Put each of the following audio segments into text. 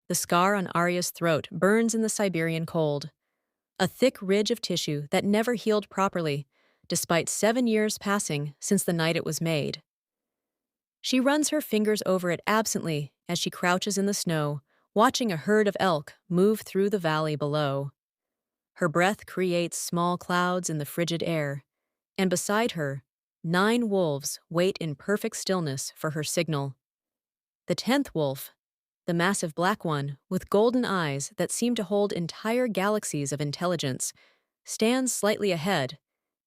The scar on Arya's throat burns in the Siberian cold, a thick ridge of tissue that never healed properly, despite 7 years passing since the night it was made. She runs her fingers over it absently as she crouches in the snow, watching a herd of elk move through the valley below. Her breath creates small clouds in the frigid air, and beside her, 9 wolves wait in perfect stillness for her signal. The 10th wolf, the massive black one with golden eyes that seem to hold entire galaxies of intelligence, stands slightly ahead,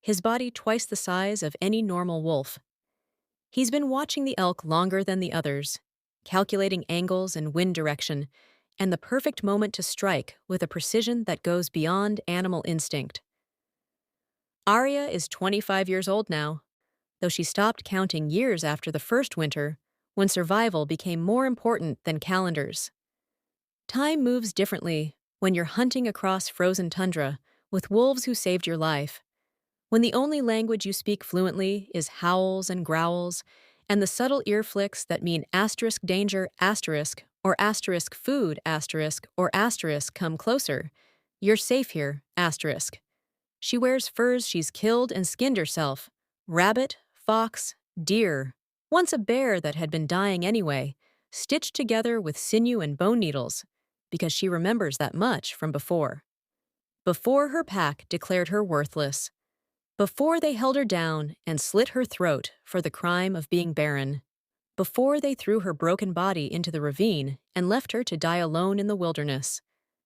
his body twice the size of any normal wolf. He's been watching the elk longer than the others, calculating angles and wind direction, and the perfect moment to strike with a precision that goes beyond animal instinct. Arya is 25 years old now, though she stopped counting years after the first winter, when survival became more important than calendars. Time moves differently when you're hunting across frozen tundra with wolves who saved your life, when the only language you speak fluently is howls and growls, and the subtle ear flicks that mean asterisk danger asterisk or asterisk food asterisk or asterisk come closer. You're safe here, asterisk. She wears furs she's killed and skinned herself. Rabbit, fox, deer. Once a bear that had been dying anyway, stitched together with sinew and bone needles, because she remembers that much from before. Before her pack declared her worthless. Before they held her down and slit her throat for the crime of being barren. Before they threw her broken body into the ravine and left her to die alone in the wilderness.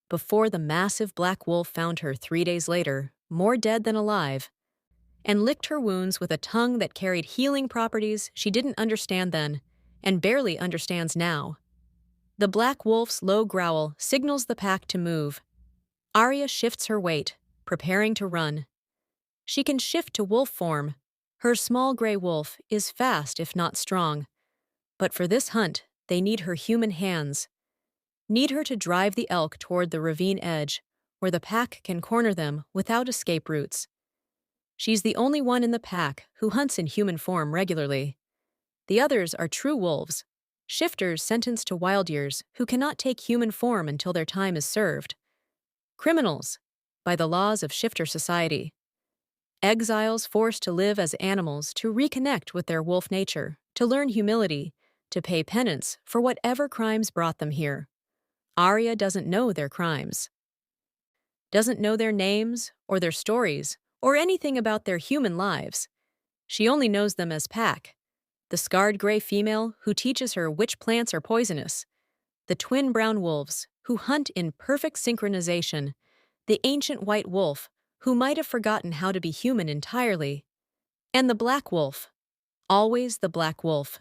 Before the massive black wolf found her 3 days later, more dead than alive, and licked her wounds with a tongue that carried healing properties she didn't understand then, and barely understands now. The black wolf's low growl signals the pack to move. Arya shifts her weight, preparing to run. She can shift to wolf form. Her small gray wolf is fast if not strong. But for this hunt, they need her human hands. Need her to drive the elk toward the ravine edge, where the pack can corner them without escape routes. She's the only one in the pack who hunts in human form regularly. The others are true wolves, shifters sentenced to wild years who cannot take human form until their time is served. Criminals, by the laws of shifter society. Exiles forced to live as animals to reconnect with their wolf nature, to learn humility, to pay penance for whatever crimes brought them here. Arya doesn't know their crimes. Doesn't know their names, or their stories, or anything about their human lives. She only knows them as Pack, the scarred gray female who teaches her which plants are poisonous, the twin brown wolves who hunt in perfect synchronization, the ancient white wolf who might have forgotten how to be human entirely, and the black wolf, always the black wolf,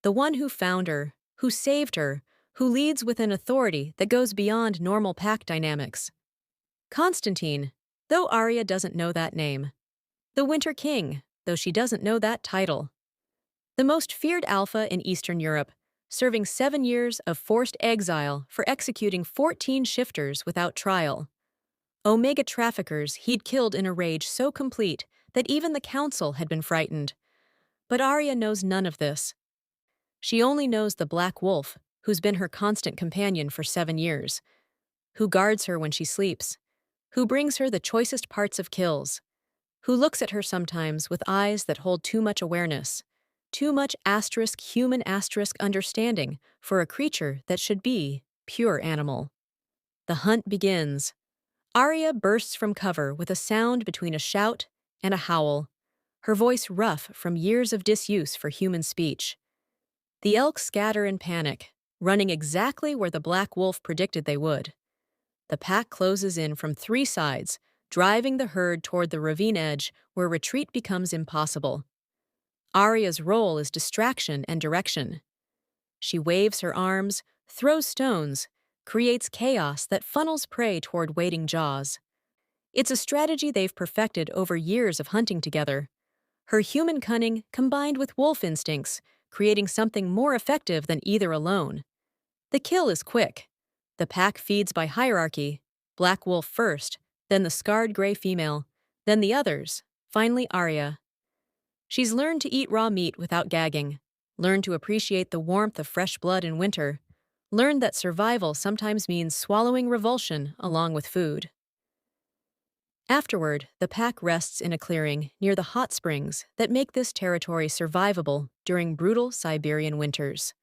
the one who found her, who saved her, who leads with an authority that goes beyond normal pack dynamics. Constantine, though Arya doesn't know that name. The Winter King, though she doesn't know that title. The most feared alpha in Eastern Europe, serving 7 years of forced exile for executing 14 shifters without trial. Omega traffickers he'd killed in a rage so complete that even the council had been frightened. But Arya knows none of this. She only knows the Black Wolf, who's been her constant companion for 7 years, who guards her when she sleeps, who brings her the choicest parts of kills, who looks at her sometimes with eyes that hold too much awareness, too much asterisk human asterisk understanding for a creature that should be pure animal. The hunt begins. Arya bursts from cover with a sound between a shout and a howl, her voice rough from years of disuse for human speech. The elk scatter in panic, running exactly where the Black Wolf predicted they would. The pack closes in from 3 sides, driving the herd toward the ravine edge where retreat becomes impossible. Arya's role is distraction and direction. She waves her arms, throws stones, creates chaos that funnels prey toward waiting jaws. It's a strategy they've perfected over years of hunting together. Her human cunning combined with wolf instincts, creating something more effective than either alone. The kill is quick. The pack feeds by hierarchy, Black Wolf first, then the scarred gray female, then the others, finally Arya. She's learned to eat raw meat without gagging, learned to appreciate the warmth of fresh blood in winter, learned that survival sometimes means swallowing revulsion along with food. Afterward, the pack rests in a clearing near the hot springs that make this territory survivable during brutal Siberian winters.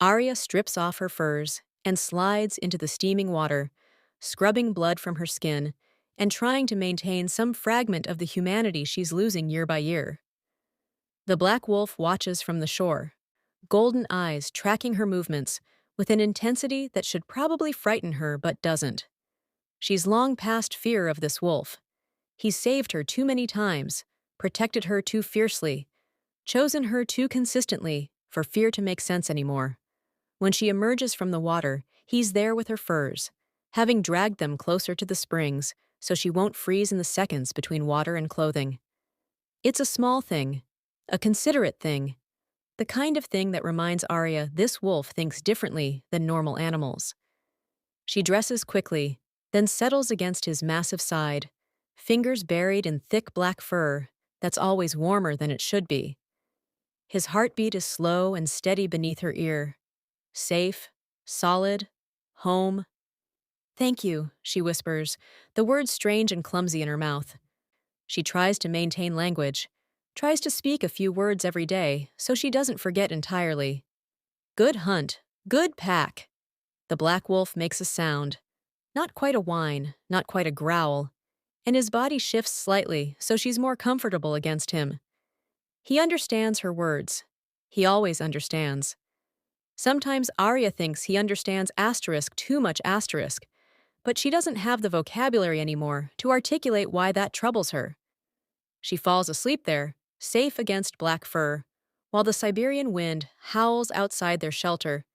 Arya strips off her furs and slides into the steaming water, scrubbing blood from her skin and trying to maintain some fragment of the humanity she's losing year by year. The black wolf watches from the shore, golden eyes tracking her movements with an intensity that should probably frighten her but doesn't. She's long past fear of this wolf. He's saved her too many times, protected her too fiercely, chosen her too consistently for fear to make sense anymore. When she emerges from the water, he's there with her furs, having dragged them closer to the springs so she won't freeze in the seconds between water and clothing. It's a small thing, a considerate thing, the kind of thing that reminds Arya this wolf thinks differently than normal animals. She dresses quickly, then settles against his massive side, fingers buried in thick black fur that's always warmer than it should be. His heartbeat is slow and steady beneath her ear. Safe, solid, home. "Thank you," she whispers, the words strange and clumsy in her mouth. She tries to maintain language, tries to speak a few words every day so she doesn't forget entirely. "Good hunt, good pack." The black wolf makes a sound, not quite a whine, not quite a growl, and his body shifts slightly so she's more comfortable against him. He understands her words. He always understands. Sometimes Arya thinks he understands asterisk too much asterisk, but she doesn't have the vocabulary anymore to articulate why that troubles her. She falls asleep there, safe against black fur, while the Siberian wind howls outside their shelter,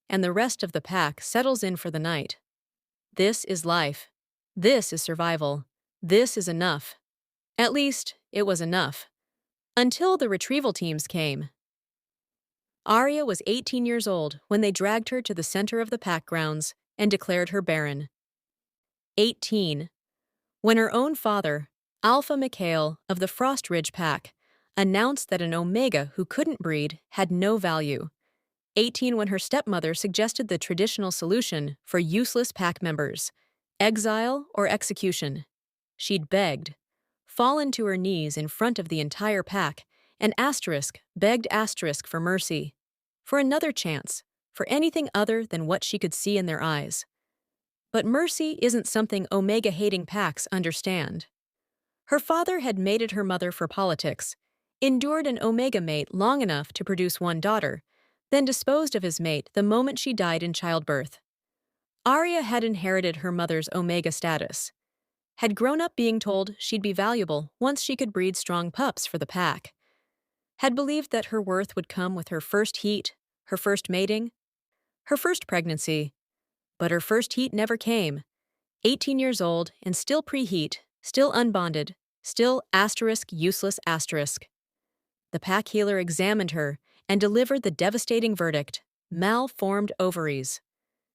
and the rest of the pack settles in for the night. This is life. This is survival. This is enough. At least, it was enough. Until the retrieval teams came. Arya was 18 years old when they dragged her to the center of the pack grounds and declared her barren. 18. When her own father, Alpha Mikhail of the Frost Ridge Pack, announced that an Omega who couldn't breed had no value. 18 when her stepmother suggested the traditional solution for useless pack members, exile or execution. She'd begged, fallen to her knees in front of the entire pack, and begged asterisk for mercy, for another chance, for anything other than what she could see in their eyes. But mercy isn't something Omega-hating packs understand. Her father had mated her mother for politics, endured an Omega mate long enough to produce one daughter, then disposed of his mate the moment she died in childbirth. Arya had inherited her mother's Omega status, had grown up being told she'd be valuable once she could breed strong pups for the pack, had believed that her worth would come with her first heat, her first mating, her first pregnancy. But her first heat never came. 18 years old and still preheat, still unbonded, still useless asterisk. The pack healer examined her and delivered the devastating verdict: malformed ovaries.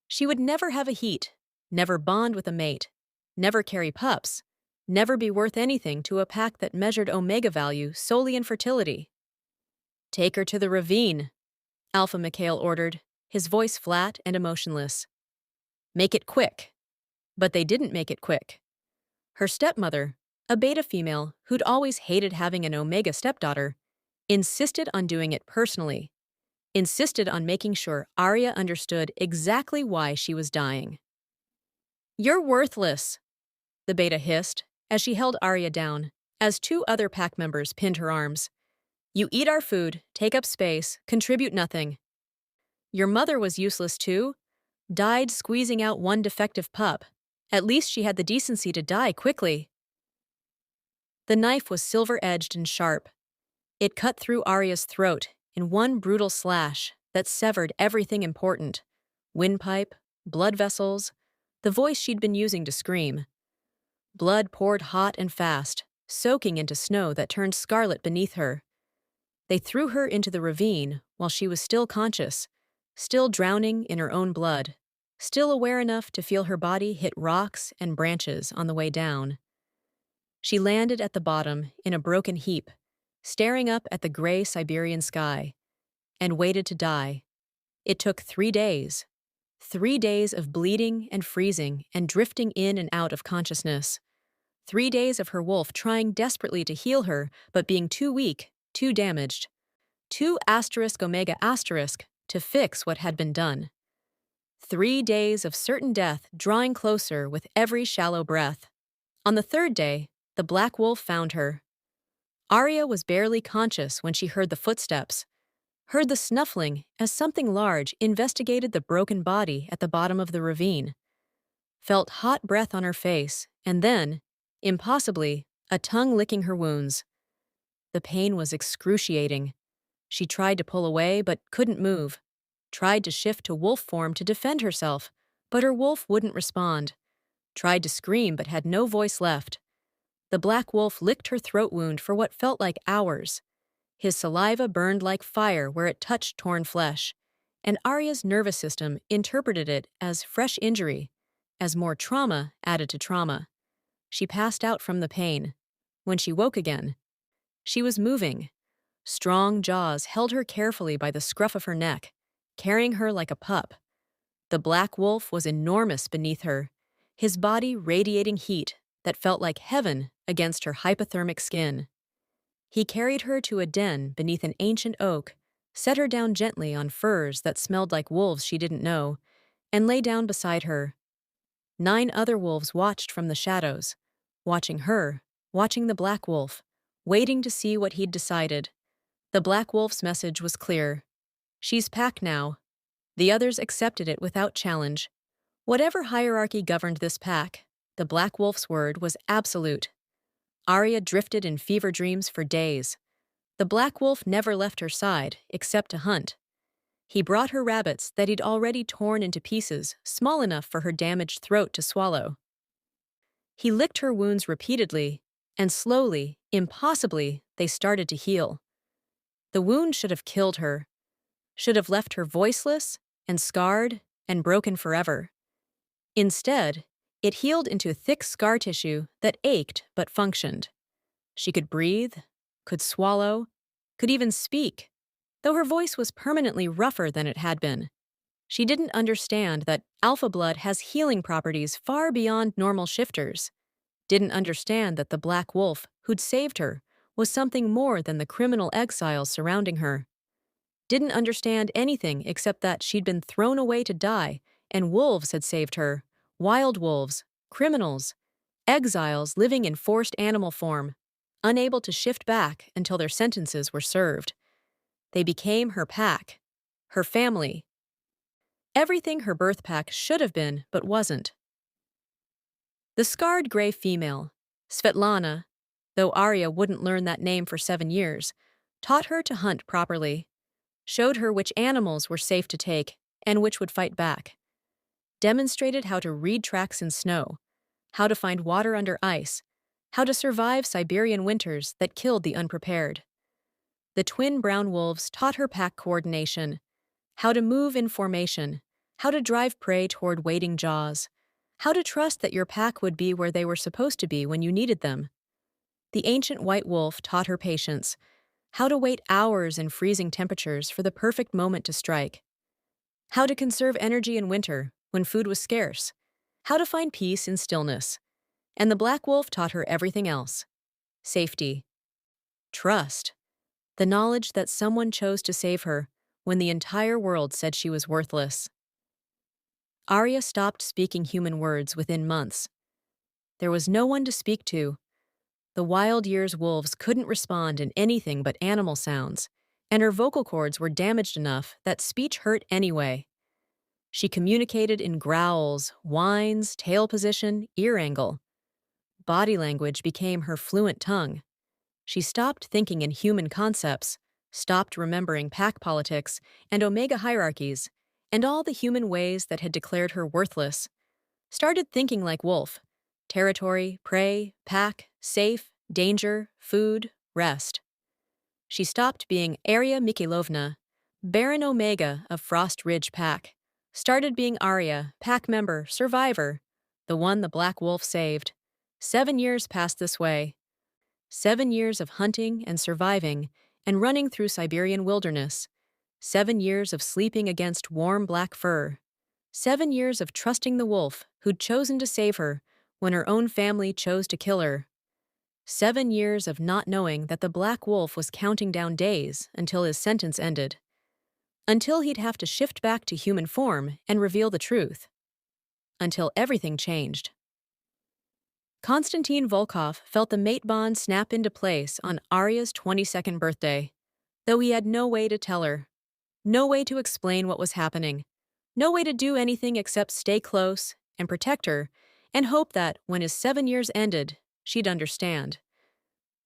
She would never have a heat, never bond with a mate, never carry pups, never be worth anything to a pack that measured Omega value solely in fertility. "Take her to the ravine," Alpha Mikhail ordered, his voice flat and emotionless. "Make it quick." But they didn't make it quick. Her stepmother, a beta female who'd always hated having an Omega stepdaughter, insisted on doing it personally, insisted on making sure Arya understood exactly why she was dying. "You're worthless," the beta hissed as she held Arya down, as two other pack members pinned her arms. "You eat our food, take up space, contribute nothing. Your mother was useless too, died squeezing out one defective pup. At least she had the decency to die quickly." The knife was silver-edged and sharp. It cut through Arya's throat in one brutal slash that severed everything important: windpipe, blood vessels, the voice she'd been using to scream. Blood poured hot and fast, soaking into snow that turned scarlet beneath her. They threw her into the ravine while she was still conscious, still drowning in her own blood, still aware enough to feel her body hit rocks and branches on the way down. She landed at the bottom in a broken heap, staring up at the gray Siberian sky, and waited to die. It took 3 days. 3 days of bleeding and freezing and drifting in and out of consciousness. 3 days of her wolf trying desperately to heal her, but being too weak, too damaged. 2 asterisk omega asterisk to fix what had been done. 3 days of certain death drawing closer with every shallow breath. On the third day, the black wolf found her. Arya was barely conscious when she heard the footsteps, heard the snuffling as something large investigated the broken body at the bottom of the ravine, felt hot breath on her face, and then, impossibly, a tongue licking her wounds. The pain was excruciating. She tried to pull away but couldn't move, tried to shift to wolf form to defend herself, but her wolf wouldn't respond, tried to scream but had no voice left. The black wolf licked her throat wound for what felt like hours. His saliva burned like fire where it touched torn flesh, and Arya's nervous system interpreted it as fresh injury, as more trauma added to trauma. She passed out from the pain. When she woke again, she was moving. Strong jaws held her carefully by the scruff of her neck, carrying her like a pup. The black wolf was enormous beneath her, his body radiating heat that felt like heaven against her hypothermic skin. He carried her to a den beneath an ancient oak, set her down gently on furs that smelled like wolves she didn't know, and lay down beside her. 9 other wolves watched from the shadows, watching her, watching the black wolf, waiting to see what he'd decided. The black wolf's message was clear. She's pack now. The others accepted it without challenge. Whatever hierarchy governed this pack, the black wolf's word was absolute. Arya drifted in fever dreams for days. The black wolf never left her side, except to hunt. He brought her rabbits that he'd already torn into pieces, small enough for her damaged throat to swallow. He licked her wounds repeatedly, and slowly, impossibly, they started to heal. The wound should have killed her, should have left her voiceless and scarred and broken forever. Instead, it healed into thick scar tissue that ached but functioned. She could breathe, could swallow, could even speak, though her voice was permanently rougher than it had been. She didn't understand that alpha blood has healing properties far beyond normal shifters. Didn't understand that the black wolf who'd saved her was something more than the criminal exiles surrounding her. Didn't understand anything except that she'd been thrown away to die, and wolves had saved her. Wild wolves, criminals, exiles living in forced animal form, unable to shift back until their sentences were served. They became her pack, her family. Everything her birth pack should have been, but wasn't. The scarred gray female, Svetlana, though Arya wouldn't learn that name for 7 years, taught her to hunt properly, showed her which animals were safe to take and which would fight back, demonstrated how to read tracks in snow, how to find water under ice, how to survive Siberian winters that killed the unprepared. The twin brown wolves taught her pack coordination, how to move in formation, how to drive prey toward waiting jaws, how to trust that your pack would be where they were supposed to be when you needed them. The ancient white wolf taught her patience, how to wait hours in freezing temperatures for the perfect moment to strike, how to conserve energy in winter when food was scarce, how to find peace in stillness. And the black wolf taught her everything else: safety, trust, the knowledge that someone chose to save her when the entire world said she was worthless. Arya stopped speaking human words within months. There was no one to speak to. The Wild Year's wolves couldn't respond in anything but animal sounds, and her vocal cords were damaged enough that speech hurt anyway. She communicated in growls, whines, tail position, ear angle. Body language became her fluent tongue. She stopped thinking in human concepts, stopped remembering pack politics and omega hierarchies, and all the human ways that had declared her worthless. Started thinking like wolf: territory, prey, pack, safe, danger, food, rest. She stopped being Arya Mikhailovna, Baron Omega of Frost Ridge Pack. Started being Arya, pack member, survivor, the one the black wolf saved. 7 years passed this way. 7 years of hunting and surviving and running through Siberian wilderness. 7 years of sleeping against warm black fur. 7 years of trusting the wolf who'd chosen to save her when her own family chose to kill her. 7 years of not knowing that the black wolf was counting down days until his sentence ended. Until he'd have to shift back to human form and reveal the truth. Until everything changed. Konstantin Volkov felt the mate bond snap into place on Arya's 22nd birthday, though he had no way to tell her, no way to explain what was happening, no way to do anything except stay close and protect her and hope that, when his 7 years ended, she'd understand.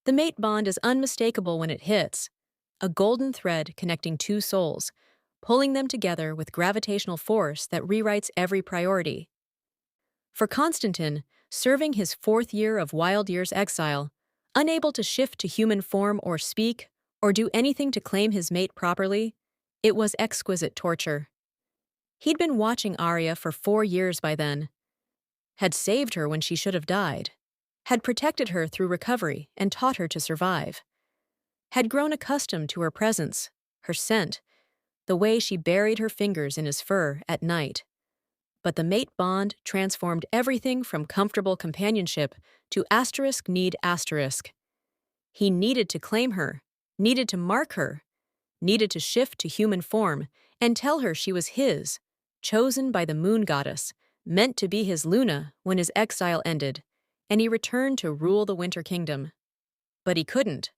The mate bond is unmistakable when it hits, a golden thread connecting two souls, pulling them together with gravitational force that rewrites every priority. For Konstantin, serving his 4th year of Wild Years exile, unable to shift to human form or speak, or do anything to claim his mate properly, it was exquisite torture. He'd been watching Arya for 4 years by then, had saved her when she should have died, had protected her through recovery and taught her to survive, had grown accustomed to her presence, her scent, the way she buried her fingers in his fur at night. But the mate bond transformed everything from comfortable companionship to *need*. He needed to claim her, needed to mark her, needed to shift to human form and tell her she was his, chosen by the moon goddess, meant to be his Luna when his exile ended, and he returned to rule the Winter Kingdom. But he couldn't.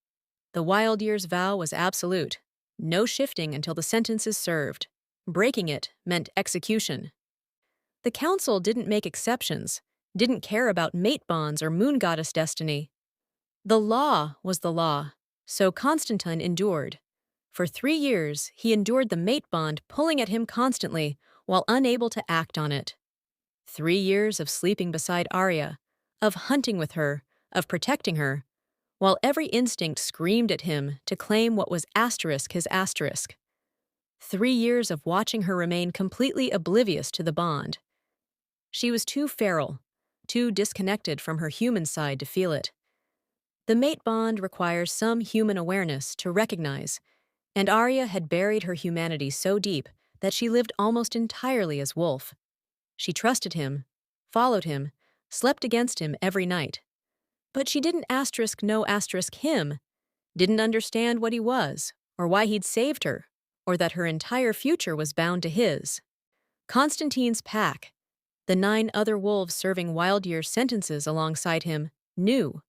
The Wild Years vow was absolute. No shifting until the sentence is served. Breaking it meant execution. The council didn't make exceptions, didn't care about mate bonds or moon goddess destiny. The law was the law, so Konstantin endured. For 3 years, he endured the mate bond pulling at him constantly while unable to act on it. 3 years of sleeping beside Arya, of hunting with her, of protecting her, while every instinct screamed at him to claim what was his asterisk. 3 years of watching her remain completely oblivious to the bond. She was too feral, too disconnected from her human side to feel it. The mate bond requires some human awareness to recognize, and Arya had buried her humanity so deep that she lived almost entirely as wolf. She trusted him, followed him, slept against him every night. But she didn't know him, didn't understand what he was, or why he'd saved her, or that her entire future was bound to his. Konstantin's pack, the 9 other wolves serving Wild Years sentences alongside him, knew.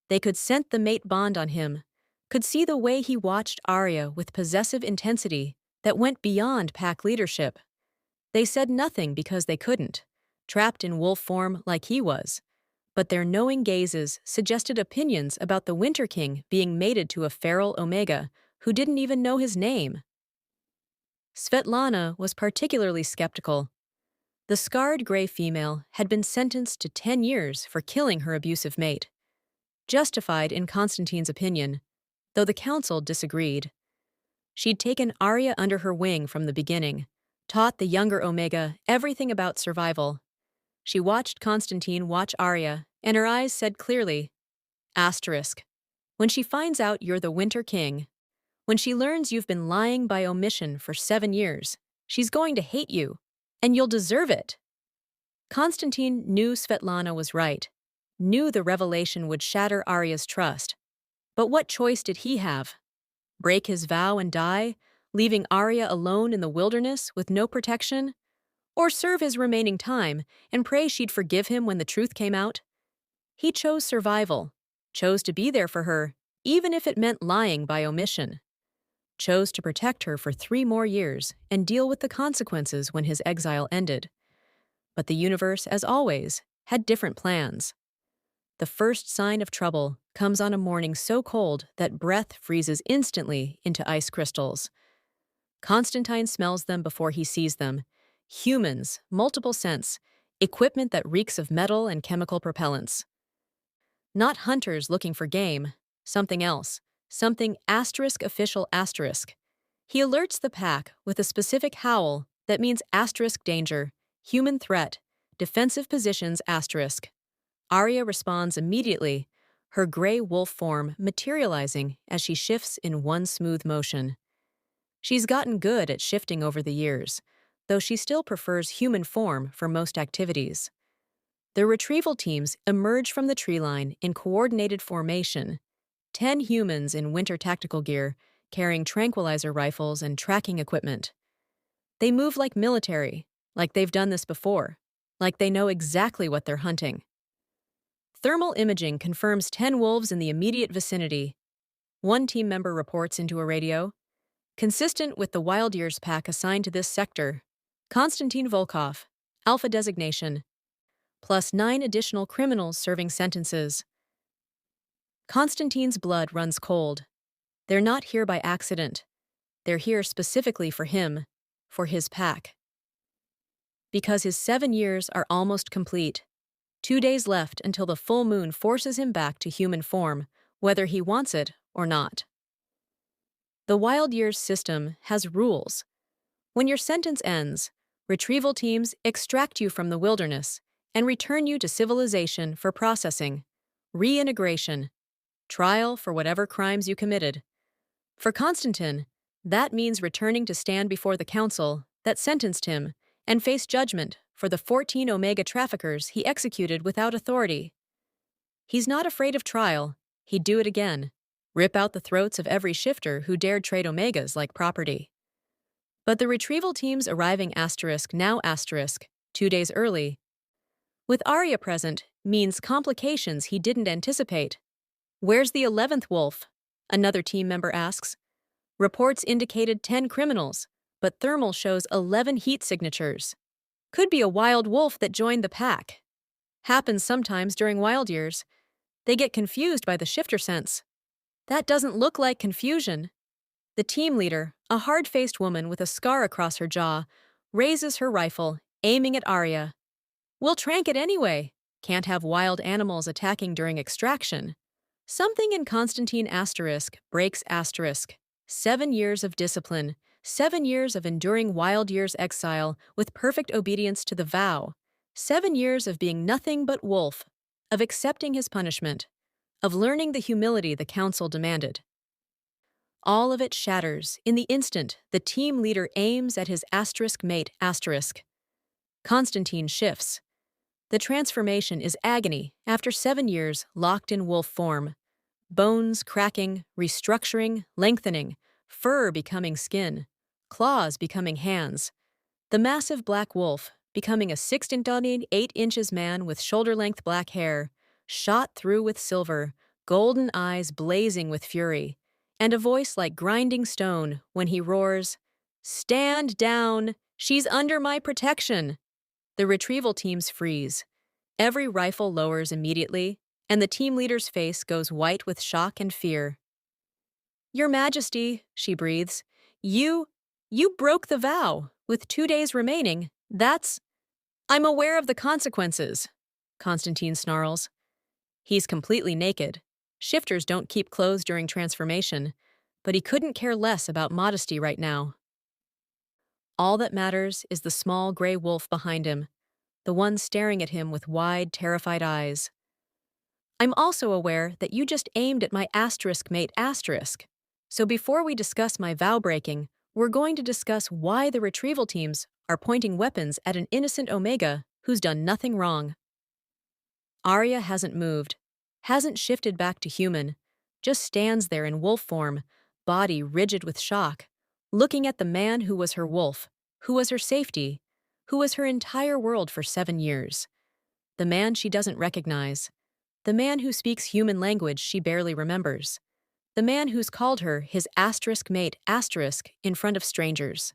They could scent the mate bond on him, could see the way he watched Arya with possessive intensity that went beyond pack leadership. They said nothing because they couldn't, trapped in wolf form like he was, but their knowing gazes suggested opinions about the Winter King being mated to a feral Omega who didn't even know his name. Svetlana was particularly skeptical. The scarred gray female had been sentenced to 10 years for killing her abusive mate. Justified in Konstantin's opinion, though the council disagreed. She'd taken Arya under her wing from the beginning, taught the younger Omega everything about survival. She watched Konstantin watch Arya, and her eyes said clearly, asterisk. When she finds out you're the Winter King, when she learns you've been lying by omission for 7 years, she's going to hate you, and you'll deserve it. Konstantin knew Svetlana was right, knew the revelation would shatter Arya's trust. But what choice did he have? Break his vow and die, leaving Arya alone in the wilderness with no protection? Or serve his remaining time and pray she'd forgive him when the truth came out? He chose survival, chose to be there for her, even if it meant lying by omission. Chose to protect her for 3 more years and deal with the consequences when his exile ended. But the universe, as always, had different plans. The first sign of trouble comes on a morning so cold that breath freezes instantly into ice crystals. Konstantin smells them before he sees them. Humans, multiple sense, equipment that reeks of metal and chemical propellants. Not hunters looking for game, something else, something official. He alerts the pack with a specific howl that means danger, human threat, defensive positions . Arya responds immediately, her gray wolf form materializing as she shifts in one smooth motion. She's gotten good at shifting over the years, though she still prefers human form for most activities. The retrieval teams emerge from the tree line in coordinated formation, 10 humans in winter tactical gear, carrying tranquilizer rifles and tracking equipment. They move like military, like they've done this before, like they know exactly what they're hunting. Thermal imaging confirms 10 wolves in the immediate vicinity. One team member reports into a radio. Consistent with the Wild Years pack assigned to this sector, Konstantin Volkov, Alpha designation, plus 9 additional criminals serving sentences. Konstantin's blood runs cold. They're not here by accident. They're here specifically for him, for his pack. Because his 7 years are almost complete. 2 days left until the full moon forces him back to human form, whether he wants it or not. The Wild Years system has rules. When your sentence ends, retrieval teams extract you from the wilderness and return you to civilization for processing, reintegration, trial for whatever crimes you committed. For Konstantin, that means returning to stand before the council that sentenced him and face judgment for the 14 Omega traffickers he executed without authority. He's not afraid of trial. He'd do it again. Rip out the throats of every shifter who dared trade Omegas like property. But the retrieval team's arriving now 2 days early, with Arya present, means complications he didn't anticipate. Where's the 11th wolf? Another team member asks. Reports indicated 10 criminals, but thermal shows 11 heat signatures. Could be a wild wolf that joined the pack. Happens sometimes during Wild Years. They get confused by the shifter sense. That doesn't look like confusion. The team leader, a hard-faced woman with a scar across her jaw, raises her rifle, aiming at Arya. We'll trank it anyway. Can't have wild animals attacking during extraction. Something in Konstantin breaks 7 years of discipline, 7 years of enduring Wild Years exile with perfect obedience to the vow, 7 years of being nothing but wolf, of accepting his punishment, of learning the humility the council demanded. All of it shatters in the instant the team leader aims at his mate. Konstantin shifts. The transformation is agony after 7 years locked in wolf form. Bones cracking, restructuring, lengthening, fur becoming skin, claws becoming hands. The massive black wolf becoming a 6'8" man with shoulder-length black hair, shot through with silver, golden eyes blazing with fury, and a voice like grinding stone when he roars, "Stand down! She's under my protection!" The retrieval teams freeze. Every rifle lowers immediately, and the team leader's face goes white with shock and fear. "Your Majesty," she breathes, you broke the vow, with 2 days remaining. I'm aware of the consequences," Konstantin snarls. He's completely naked. Shifters don't keep clothes during transformation, but he couldn't care less about modesty right now. All that matters is the small gray wolf behind him, the one staring at him with wide, terrified eyes. "I'm also aware that you just aimed at my mate. So before we discuss my vow breaking, we're going to discuss why the retrieval teams are pointing weapons at an innocent Omega who's done nothing wrong." Arya hasn't moved, hasn't shifted back to human, just stands there in wolf form, body rigid with shock, looking at the man who was her wolf, who was her safety, who was her entire world for 7 years. The man she doesn't recognize. The man who speaks human language she barely remembers. The man who's called her his mate in front of strangers.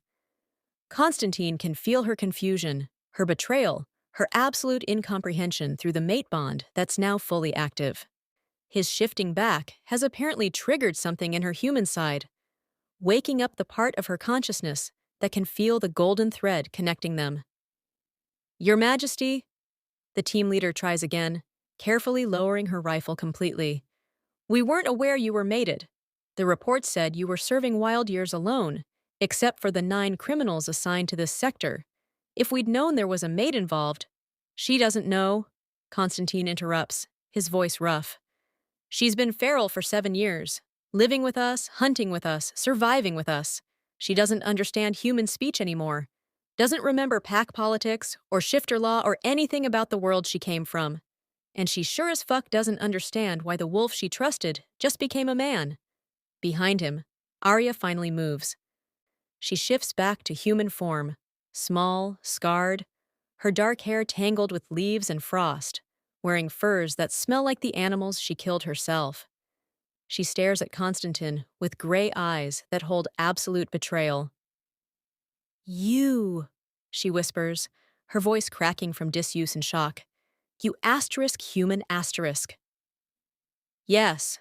Konstantin can feel her confusion, her betrayal, her absolute incomprehension through the mate bond that's now fully active. His shifting back has apparently triggered something in her human side, waking up the part of her consciousness that can feel the golden thread connecting them. "Your Majesty," the team leader tries again, carefully lowering her rifle completely. "We weren't aware you were mated. The report said you were serving Wild Years alone, except for the 9 criminals assigned to this sector. If we'd known there was a mate involved—" "She doesn't know," Konstantin interrupts, his voice rough. "She's been feral for 7 years, living with us, hunting with us, surviving with us. She doesn't understand human speech anymore. Doesn't remember pack politics or shifter law or anything about the world she came from. And she sure as fuck doesn't understand why the wolf she trusted just became a man. Behind him, Arya finally moves. She shifts back to human form, small, scarred, her dark hair tangled with leaves and frost, wearing furs that smell like the animals she killed herself. She stares at Constantine with gray eyes that hold absolute betrayal. You, she whispers, her voice cracking from disuse and shock. You asterisk human asterisk. Yes,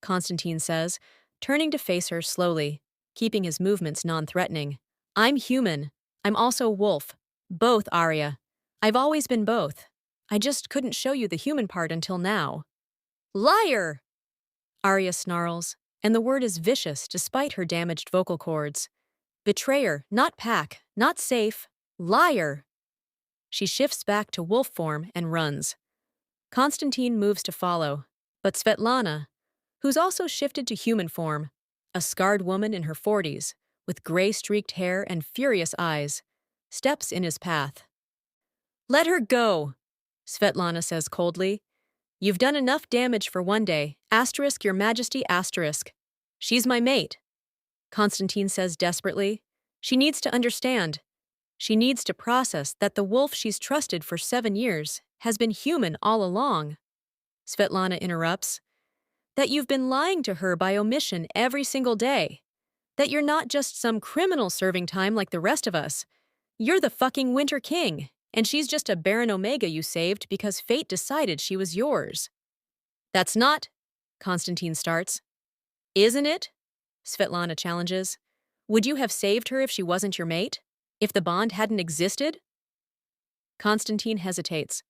Constantine says, turning to face her slowly, keeping his movements non-threatening. I'm human. I'm also wolf. Both, Arya. I've always been both. I just couldn't show you the human part until now. Liar! Arya snarls, and the word is vicious despite her damaged vocal cords. Betrayer, not pack, not safe. Liar! She shifts back to wolf form and runs. Constantine moves to follow, but Svetlana, who's also shifted to human form, a scarred woman in her 40s, with gray-streaked hair and furious eyes, steps in his path. Let her go, Svetlana says coldly. You've done enough damage for one day, asterisk your majesty asterisk. She's my mate, Constantine says desperately. She needs to understand. She needs to process that the wolf she's trusted for 7 years has been human all along. Svetlana interrupts. That you've been lying to her by omission every single day. That you're not just some criminal serving time like the rest of us. You're the fucking Winter King, and she's just a Baron Omega you saved because fate decided she was yours. That's not, Constantine starts. Isn't it? Svetlana challenges. Would you have saved her if she wasn't your mate? If the bond hadn't existed? Constantine hesitates.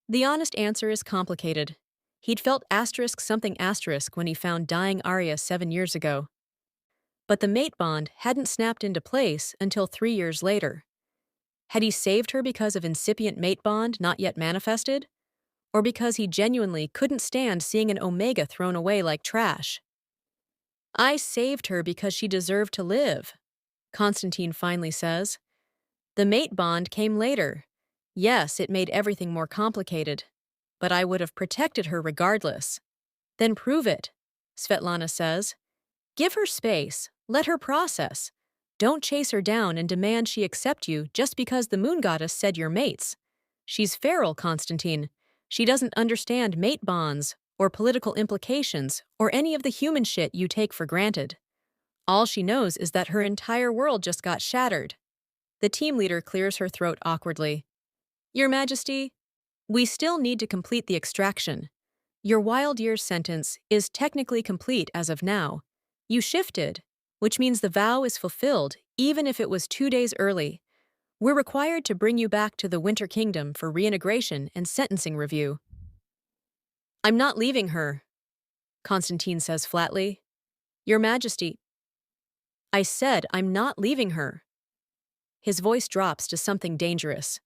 The honest answer is complicated. He'd felt asterisk something asterisk when he found dying Arya 7 years ago. But the mate bond hadn't snapped into place until 3 years later. Had he saved her because of incipient mate bond not yet manifested? Or because he genuinely couldn't stand seeing an Omega thrown away like trash? I saved her because she deserved to live, Constantine finally says. The mate bond came later. Yes, it made everything more complicated. But I would have protected her regardless. Then prove it, Svetlana says. Give her space. Let her process. Don't chase her down and demand she accept you just because the moon goddess said you're mates. She's feral, Constantine. She doesn't understand mate bonds, or political implications, or any of the human shit you take for granted. All she knows is that her entire world just got shattered. The team leader clears her throat awkwardly. Your Majesty, we still need to complete the extraction. Your Wild Years sentence is technically complete as of now. You shifted, which means the vow is fulfilled even if it was 2 days early. We're required to bring you back to the Winter Kingdom for reintegration and sentencing review. I'm not leaving her, Constantine says flatly. Your Majesty, I said I'm not leaving her. His voice drops to something dangerous.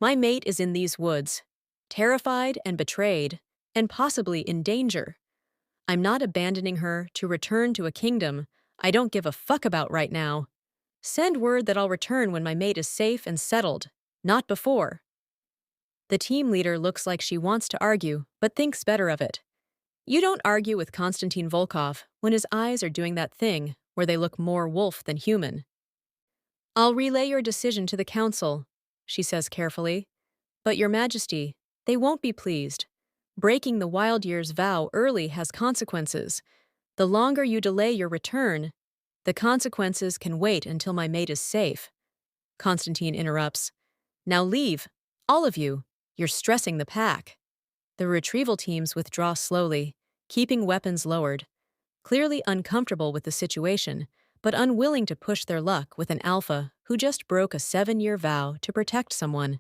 My mate is in these woods, terrified and betrayed, and possibly in danger. I'm not abandoning her to return to a kingdom I don't give a fuck about right now. Send word that I'll return when my mate is safe and settled, not before. The team leader looks like she wants to argue, but thinks better of it. You don't argue with Konstantin Volkov when his eyes are doing that thing where they look more wolf than human. I'll relay your decision to the council, she says carefully. But Your Majesty, they won't be pleased. Breaking the Wild Years vow early has consequences. The longer you delay your return, the consequences can wait until my mate is safe. Constantine interrupts. Now leave, all of you. You're stressing the pack. The retrieval teams withdraw slowly, keeping weapons lowered, clearly uncomfortable with the situation, but unwilling to push their luck with an alpha who just broke a 7-year vow to protect someone.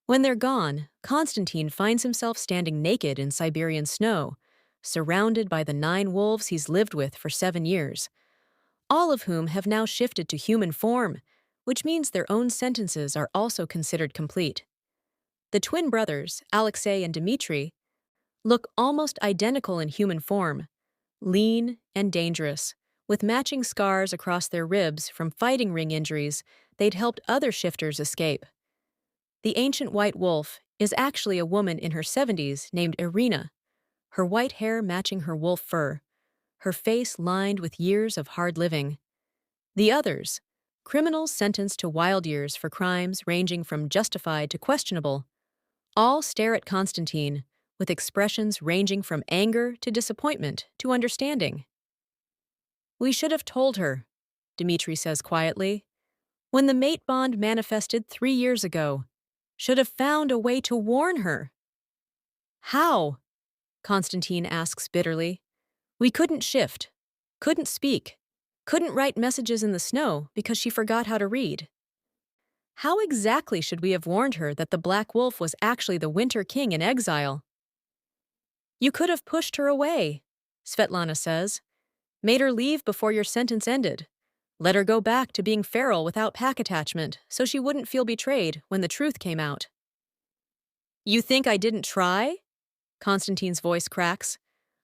When they're gone, Constantine finds himself standing naked in Siberian snow, surrounded by the 9 wolves he's lived with for 7 years, all of whom have now shifted to human form, which means their own sentences are also considered complete. The twin brothers, Alexei and Dmitri, look almost identical in human form, lean and dangerous, With matching scars across their ribs from fighting ring injuries, they'd helped other shifters escape. The ancient white wolf is actually a woman in her 70s named Irina, her white hair matching her wolf fur, her face lined with years of hard living. The others, criminals sentenced to wild years for crimes ranging from justified to questionable, all stare at Constantine with expressions ranging from anger to disappointment to understanding. We should have told her, Dmitri says quietly. When the mate bond manifested 3 years ago, should have found a way to warn her. How? Constantine asks bitterly. We couldn't shift, couldn't speak, couldn't write messages in the snow because she forgot how to read. How exactly should we have warned her that the Black Wolf was actually the Winter King in exile? You could have pushed her away, Svetlana says. Made her leave before your sentence ended. Let her go back to being feral without pack attachment so she wouldn't feel betrayed when the truth came out. You think I didn't try? Constantine's voice cracks.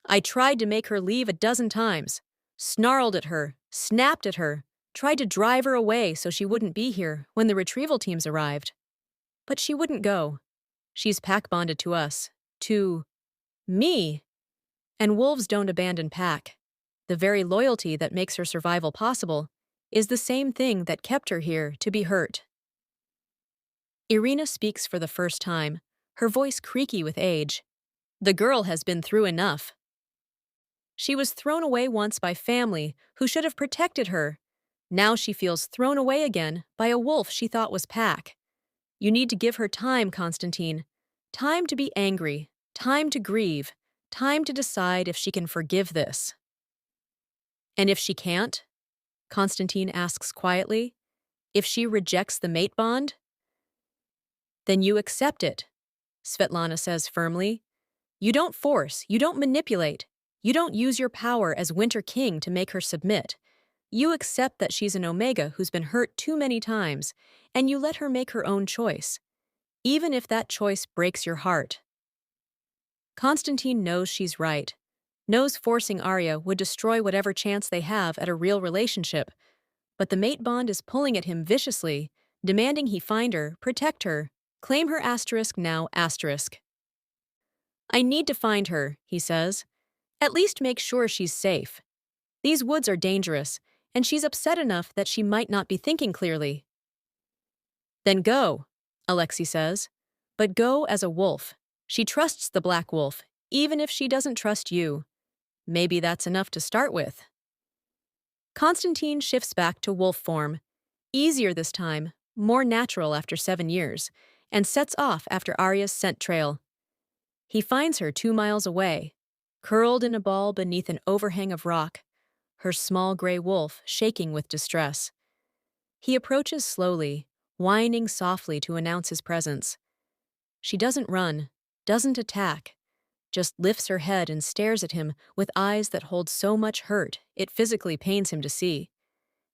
I tried to make her leave a dozen times. Snarled at her, snapped at her, tried to drive her away so she wouldn't be here when the retrieval teams arrived. But she wouldn't go. She's pack bonded to us. To me. And wolves don't abandon pack. The very loyalty that makes her survival possible is the same thing that kept her here to be hurt. Irina speaks for the first time, her voice creaky with age. The girl has been through enough. She was thrown away once by family who should have protected her. Now she feels thrown away again by a wolf she thought was pack. You need to give her time, Constantine. Time to be angry, time to grieve, time to decide if she can forgive this. And if she can't? Constantine asks quietly. If she rejects the mate bond? Then you accept it, Svetlana says firmly. You don't force, you don't manipulate, you don't use your power as Winter King to make her submit. You accept that she's an Omega who's been hurt too many times, and you let her make her own choice, even if that choice breaks your heart. Constantine knows she's right, knows forcing Arya would destroy whatever chance they have at a real relationship, but the mate bond is pulling at him viciously, demanding he find her, protect her, claim her asterisk now asterisk. I need to find her, he says. At least make sure she's safe. These woods are dangerous, and she's upset enough that she might not be thinking clearly. Then go, Alexei says. But go as a wolf. She trusts the Black Wolf, even if she doesn't trust you. Maybe that's enough to start with. Constantine shifts back to wolf form, easier this time, more natural after 7 years, and sets off after Arya's scent trail. He finds her 2 miles away, curled in a ball beneath an overhang of rock, her small gray wolf shaking with distress. He approaches slowly, whining softly to announce his presence. She doesn't run, doesn't attack, just lifts her head and stares at him with eyes that hold so much hurt it physically pains him to see.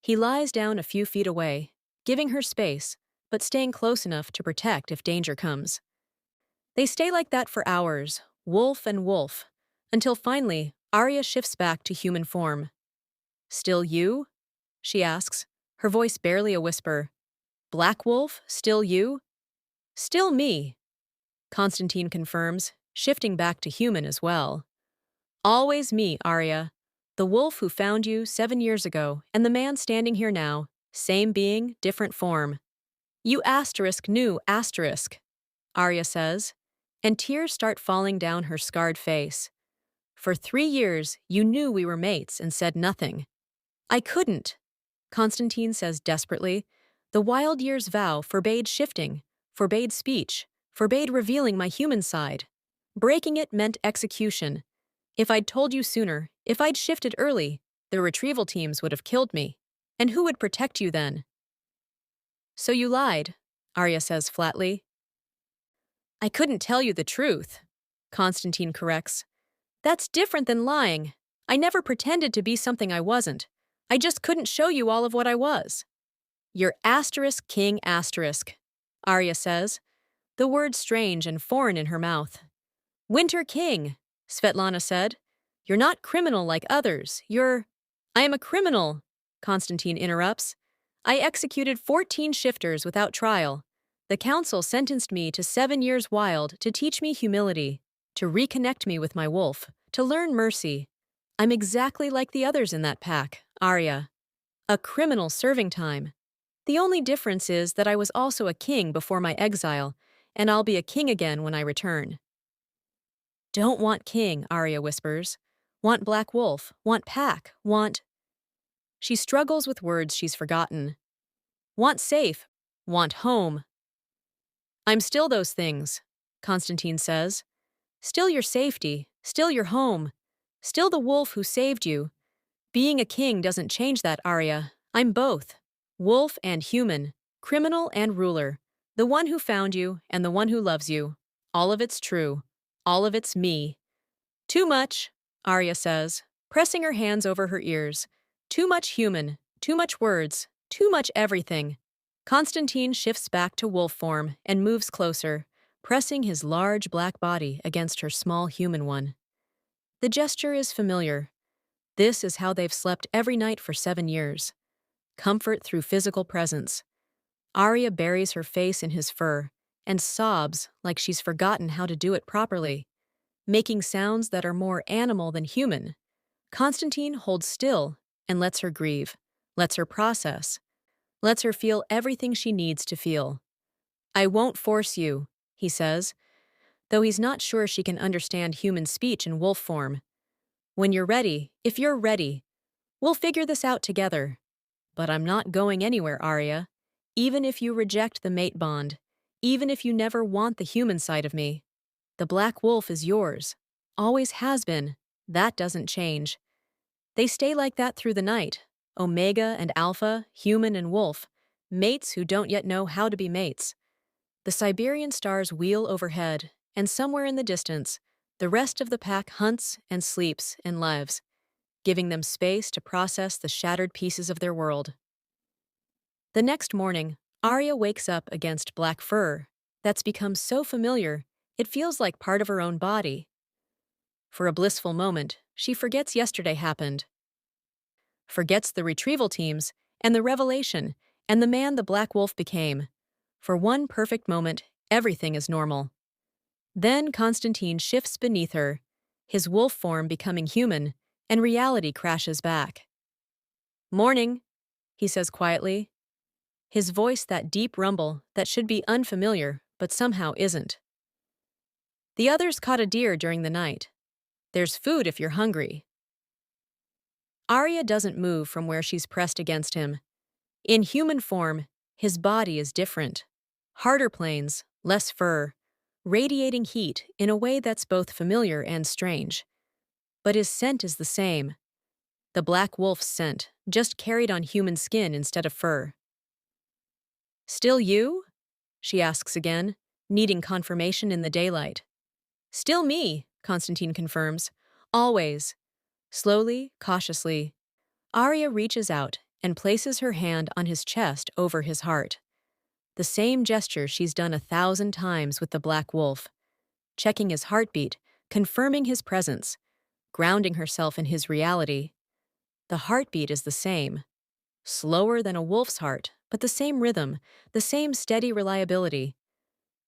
He lies down a few feet away, giving her space, but staying close enough to protect if danger comes. They stay like that for hours, wolf and wolf, until finally Arya shifts back to human form. Still you? She asks, her voice barely a whisper. Black Wolf, still you? Still me, Constantine confirms, shifting back to human as well. Always me, Arya. The wolf who found you 7 years ago, and the man standing here now, same being, different form. You asterisk knew asterisk, Arya says, and tears start falling down her scarred face. For 3 years, you knew we were mates and said nothing. I couldn't, Constantine says desperately. The Wild Years vow forbade shifting, forbade speech, forbade revealing my human side. Breaking it meant execution. If I'd told you sooner, if I'd shifted early, the retrieval teams would have killed me. And who would protect you then? So you lied, Arya says flatly. I couldn't tell you the truth, Constantine corrects. That's different than lying. I never pretended to be something I wasn't. I just couldn't show you all of what I was. You're asterisk king asterisk, Arya says, the word strange and foreign in her mouth. Winter King, Svetlana said. You're not criminal like others. You're... I am a criminal, Constantine interrupts. I executed 14 shifters without trial. The council sentenced me to 7 years wild to teach me humility, to reconnect me with my wolf, to learn mercy. I'm exactly like the others in that pack, Arya. A criminal serving time. The only difference is that I was also a king before my exile, and I'll be a king again when I return. Don't want king, Arya whispers. Want black wolf, want pack, want. She struggles with words she's forgotten. Want safe, want home. I'm still those things, Constantine says. Still your safety, still your home, still the wolf who saved you. Being a king doesn't change that, Arya. I'm both. Wolf and human, criminal and ruler. The one who found you and the one who loves you. All of it's true. All of it's me. Too much, Arya says, pressing her hands over her ears. Too much human, too much words, too much everything. Constantine shifts back to wolf form and moves closer, pressing his large black body against her small human one. The gesture is familiar. This is how they've slept every night for 7 years. Comfort through physical presence. Arya buries her face in his fur and sobs like she's forgotten how to do it properly, making sounds that are more animal than human. Constantine holds still and lets her grieve, lets her process, lets her feel everything she needs to feel. I won't force you, he says, though he's not sure she can understand human speech in wolf form. When you're ready, if you're ready, we'll figure this out together. But I'm not going anywhere, Arya. Even if you reject the mate bond, even if you never want the human side of me. The black wolf is yours. Always has been. That doesn't change. They stay like that through the night. Omega and Alpha, human and wolf. Mates who don't yet know how to be mates. The Siberian stars wheel overhead, and somewhere in the distance, the rest of the pack hunts and sleeps and lives, giving them space to process the shattered pieces of their world. The next morning, Arya wakes up against black fur that's become so familiar it feels like part of her own body. For a blissful moment, she forgets yesterday happened. Forgets the retrieval teams and the revelation and the man the black wolf became. For one perfect moment, everything is normal. Then Constantine shifts beneath her, his wolf form becoming human, and reality crashes back. Morning, he says quietly. His voice that deep rumble that should be unfamiliar, but somehow isn't. The others caught a deer during the night. There's food if you're hungry. Arya doesn't move from where she's pressed against him. In human form, his body is different. Harder planes, less fur, radiating heat in a way that's both familiar and strange. But his scent is the same. The black wolf's scent, just carried on human skin instead of fur. Still you? She asks again, needing confirmation in the daylight. Still me, Constantine confirms. Always. Slowly, cautiously, Arya reaches out and places her hand on his chest over his heart. The same gesture she's done 1,000 times with the black wolf, checking his heartbeat, confirming his presence, grounding herself in his reality. The heartbeat is the same. Slower than a wolf's heart, but the same rhythm, the same steady reliability.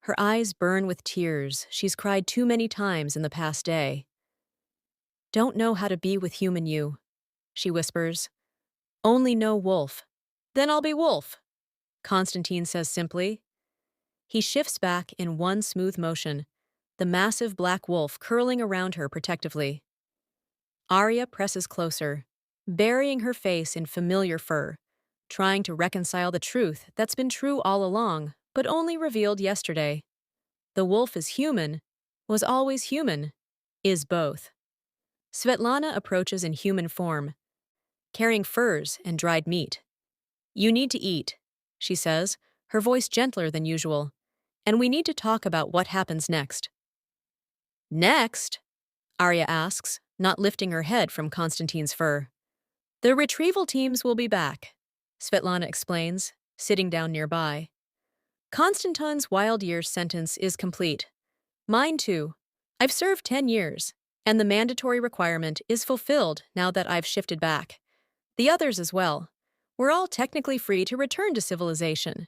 Her eyes burn with tears she's cried too many times in the past day. Don't know how to be with human you, she whispers. Only know wolf. Then I'll be wolf, Constantine says simply. He shifts back in one smooth motion, the massive black wolf curling around her protectively. Arya presses closer, burying her face in familiar fur, trying to reconcile the truth that's been true all along, but only revealed yesterday. The wolf is human, was always human, is both. Svetlana approaches in human form, carrying furs and dried meat. You need to eat, she says, her voice gentler than usual, and we need to talk about what happens next. Next? Arya asks, not lifting her head from Constantine's fur. The retrieval teams will be back, Svetlana explains, sitting down nearby. Constantine's wild years sentence is complete. Mine too. I've served 10 years, and the mandatory requirement is fulfilled now that I've shifted back. The others as well. We're all technically free to return to civilization.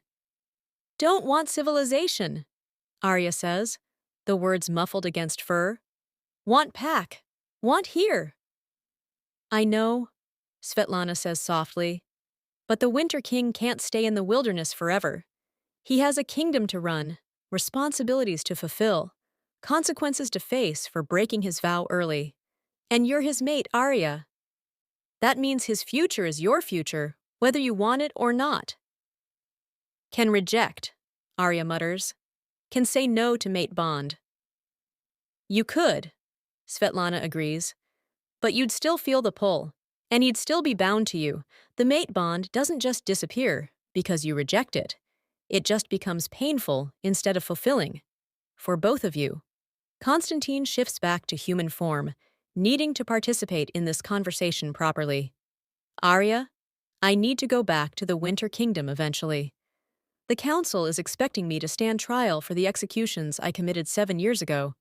Don't want civilization, Arya says, the words muffled against fur. Want pack. Want here. I know, Svetlana says softly, but the Winter King can't stay in the wilderness forever. He has a kingdom to run, responsibilities to fulfill, consequences to face for breaking his vow early. And you're his mate, Arya. That means his future is your future, whether you want it or not. Can reject, Arya mutters. Can say no to mate bond. You could, Svetlana agrees, but you'd still feel the pull, and he'd still be bound to you. The mate bond doesn't just disappear because you reject it. It just becomes painful instead of fulfilling. For both of you. Constantine shifts back to human form, needing to participate in this conversation properly. Arya, I need to go back to the Winter Kingdom eventually. The council is expecting me to stand trial for the executions I committed 7 years ago.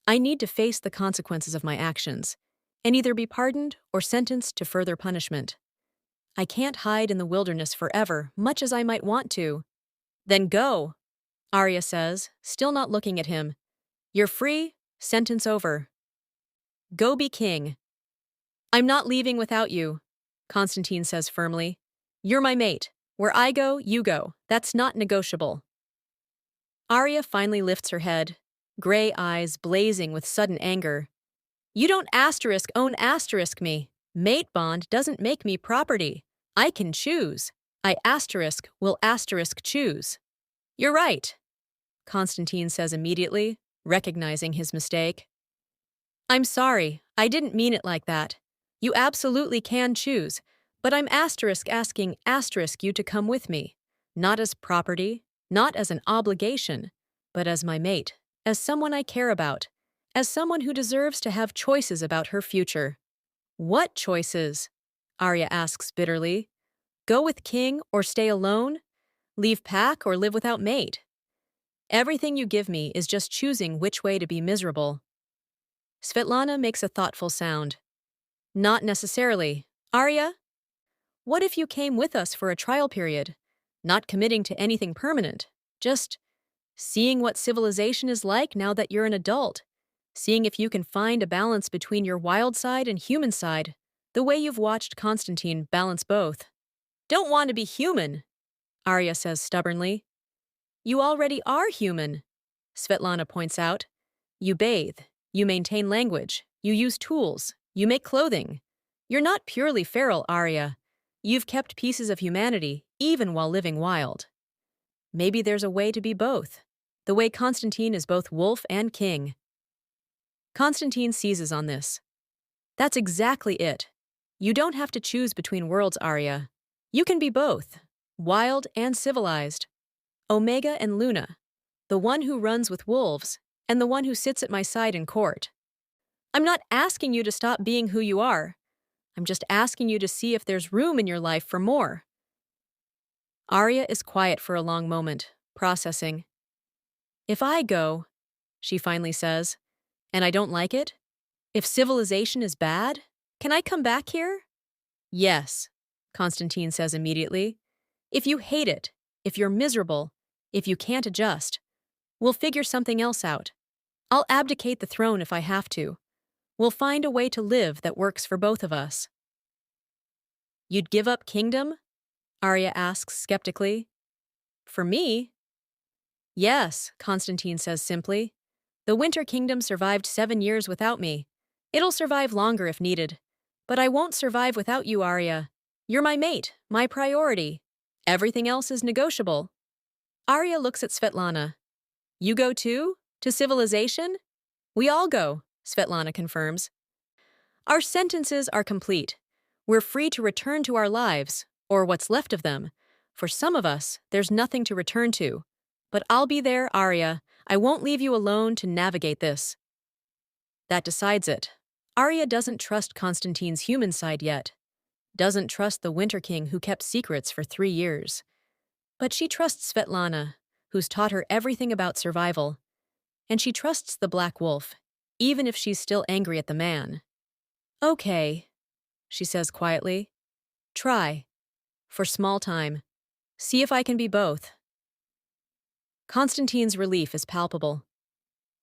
I need to face the consequences of my actions, and either be pardoned or sentenced to further punishment. I can't hide in the wilderness forever, much as I might want to. Then go, Arya says, still not looking at him. You're free, sentence over. Go be king. I'm not leaving without you, Constantine says firmly. You're my mate. Where I go, you go. That's not negotiable. Arya finally lifts her head, gray eyes blazing with sudden anger. You don't own me. Mate bond doesn't make me property. I can choose. I will choose. You're right, Constantine says immediately, recognizing his mistake. I'm sorry, I didn't mean it like that. You absolutely can choose, but I'm asking you to come with me, not as property, not as an obligation, but as my mate, as someone I care about, as someone who deserves to have choices about her future. What choices? Arya asks bitterly. Go with king or stay alone? Leave pack or live without mate? Everything you give me is just choosing which way to be miserable. Svetlana makes a thoughtful sound. Not necessarily. Arya? What if you came with us for a trial period, not committing to anything permanent, just seeing what civilization is like now that you're an adult, seeing if you can find a balance between your wild side and human side, the way you've watched Constantine balance both. Don't want to be human, Arya says stubbornly. You already are human, Svetlana points out. You bathe, you maintain language, you use tools, you make clothing. You're not purely feral, Arya. You've kept pieces of humanity, even while living wild. Maybe there's a way to be both, the way Constantine is both wolf and king. Constantine seizes on this. That's exactly it. You don't have to choose between worlds, Arya. You can be both, wild and civilized. Omega and Luna, the one who runs with wolves, and the one who sits at my side in court. I'm not asking you to stop being who you are. I'm just asking you to see if there's room in your life for more. Arya is quiet for a long moment, processing. If I go, she finally says, and I don't like it, if civilization is bad, can I come back here? Yes, Constantine says immediately. If you hate it, if you're miserable, if you can't adjust, we'll figure something else out. I'll abdicate the throne if I have to. We'll find a way to live that works for both of us. You'd give up kingdom? Arya asks skeptically. For me? Yes, Constantine says simply. The Winter Kingdom survived 7 years without me. It'll survive longer if needed. But I won't survive without you, Arya. You're my mate, my priority. Everything else is negotiable. Arya looks at Svetlana. You go too? To civilization? We all go, Svetlana confirms. Our sentences are complete. We're free to return to our lives, or what's left of them. For some of us, there's nothing to return to. But I'll be there, Arya. I won't leave you alone to navigate this. That decides it. Arya doesn't trust Constantine's human side yet. Doesn't trust the Winter King who kept secrets for 3 years. But she trusts Svetlana, who's taught her everything about survival. And she trusts the Black Wolf, even if she's still angry at the man. Okay, she says quietly. Try. For small time. See if I can be both. Constantine's relief is palpable.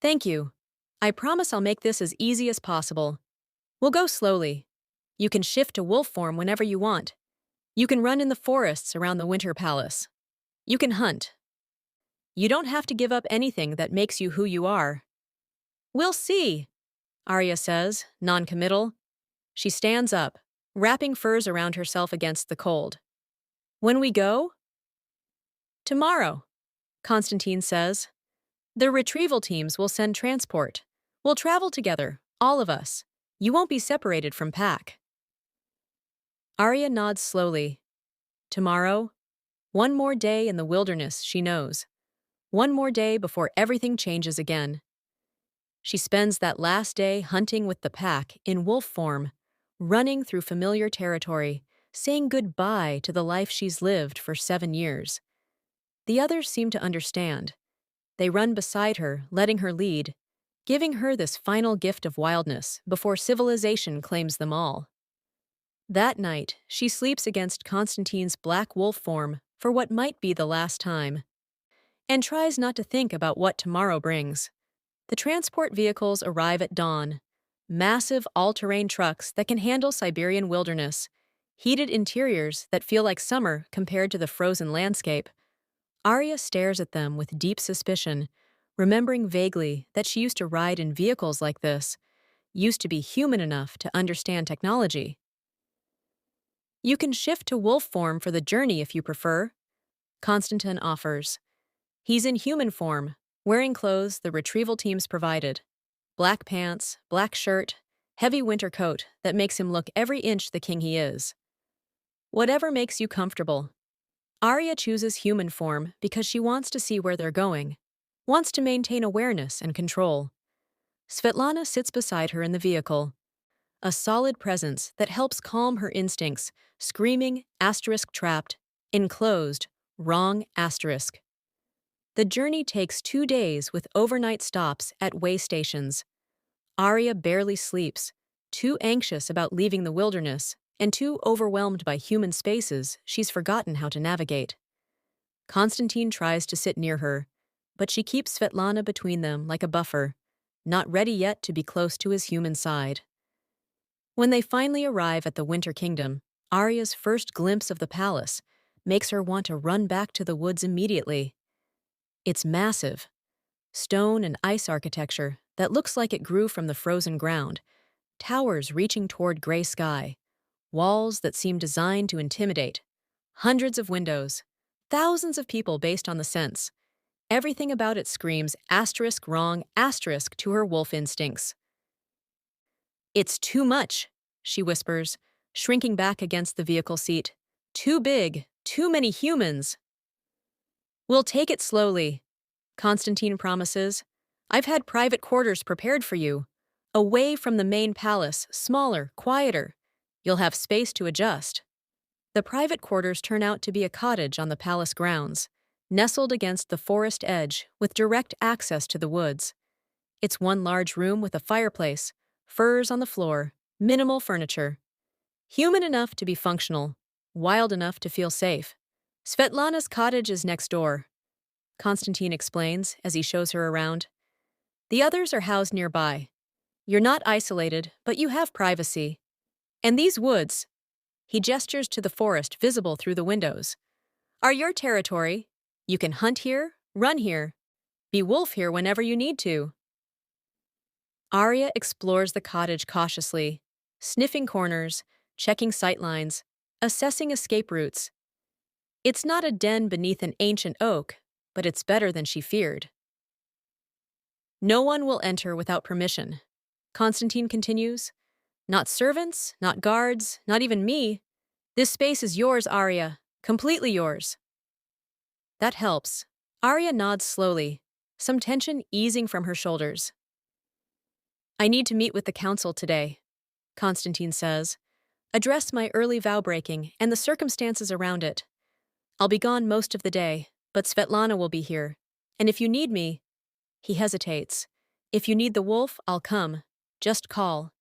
Thank you. I promise I'll make this as easy as possible. We'll go slowly. You can shift to wolf form whenever you want. You can run in the forests around the Winter Palace. You can hunt. You don't have to give up anything that makes you who you are. We'll see, Arya says, non-committal. She stands up, wrapping furs around herself against the cold. When we go? Tomorrow, Constantine says. The retrieval teams will send transport. We'll travel together, all of us. You won't be separated from Pack. Arya nods slowly. Tomorrow? One more day in the wilderness, she knows. One more day before everything changes again. She spends that last day hunting with the Pack in wolf form, running through familiar territory, saying goodbye to the life she's lived for 7 years. The others seem to understand. They run beside her, letting her lead, giving her this final gift of wildness before civilization claims them all. That night, she sleeps against Constantine's black wolf form for what might be the last time, and tries not to think about what tomorrow brings. The transport vehicles arrive at dawn, massive all-terrain trucks that can handle Siberian wilderness, heated interiors that feel like summer compared to the frozen landscape. Arya stares at them with deep suspicion, remembering vaguely that she used to ride in vehicles like this, used to be human enough to understand technology. You can shift to wolf form for the journey if you prefer, Constantine offers. He's in human form, wearing clothes the retrieval teams provided. Black pants, black shirt, heavy winter coat that makes him look every inch the king he is. Whatever makes you comfortable. Arya chooses human form because she wants to see where they're going, wants to maintain awareness and control. Svetlana sits beside her in the vehicle, a solid presence that helps calm her instincts, screaming, asterisk trapped, enclosed, wrong asterisk. The journey takes 2 days with overnight stops at way stations. Arya barely sleeps, too anxious about leaving the wilderness and too overwhelmed by human spaces she's forgotten how to navigate. Constantine tries to sit near her, but she keeps Svetlana between them like a buffer, not ready yet to be close to his human side. When they finally arrive at the Winter Kingdom, Arya's first glimpse of the palace makes her want to run back to the woods immediately. It's massive, stone and ice architecture that looks like it grew from the frozen ground, towers reaching toward gray sky, walls that seem designed to intimidate, hundreds of windows, thousands of people based on the sense. Everything about it screams asterisk wrong asterisk to her wolf instincts. It's too much, she whispers, shrinking back against the vehicle seat. Too big, too many humans. We'll take it slowly, Constantine promises. I've had private quarters prepared for you. Away from the main palace, smaller, quieter. You'll have space to adjust. The private quarters turn out to be a cottage on the palace grounds, nestled against the forest edge with direct access to the woods. It's one large room with a fireplace, furs on the floor, minimal furniture. Human enough to be functional, wild enough to feel safe. Svetlana's cottage is next door, Constantine explains as he shows her around. The others are housed nearby. You're not isolated, but you have privacy. And these woods, he gestures to the forest visible through the windows, are your territory. You can hunt here, run here, be wolf here whenever you need to. Arya explores the cottage cautiously, sniffing corners, checking sightlines, assessing escape routes. It's not a den beneath an ancient oak, but it's better than she feared. No one will enter without permission, Constantine continues. Not servants, not guards, not even me. This space is yours, Arya, completely yours. That helps. Arya nods slowly, some tension easing from her shoulders. I need to meet with the council today, Constantine says. Address my early vow breaking and the circumstances around it. I'll be gone most of the day, but Svetlana will be here. And if you need me, he hesitates. If you need the wolf, I'll come. Just call.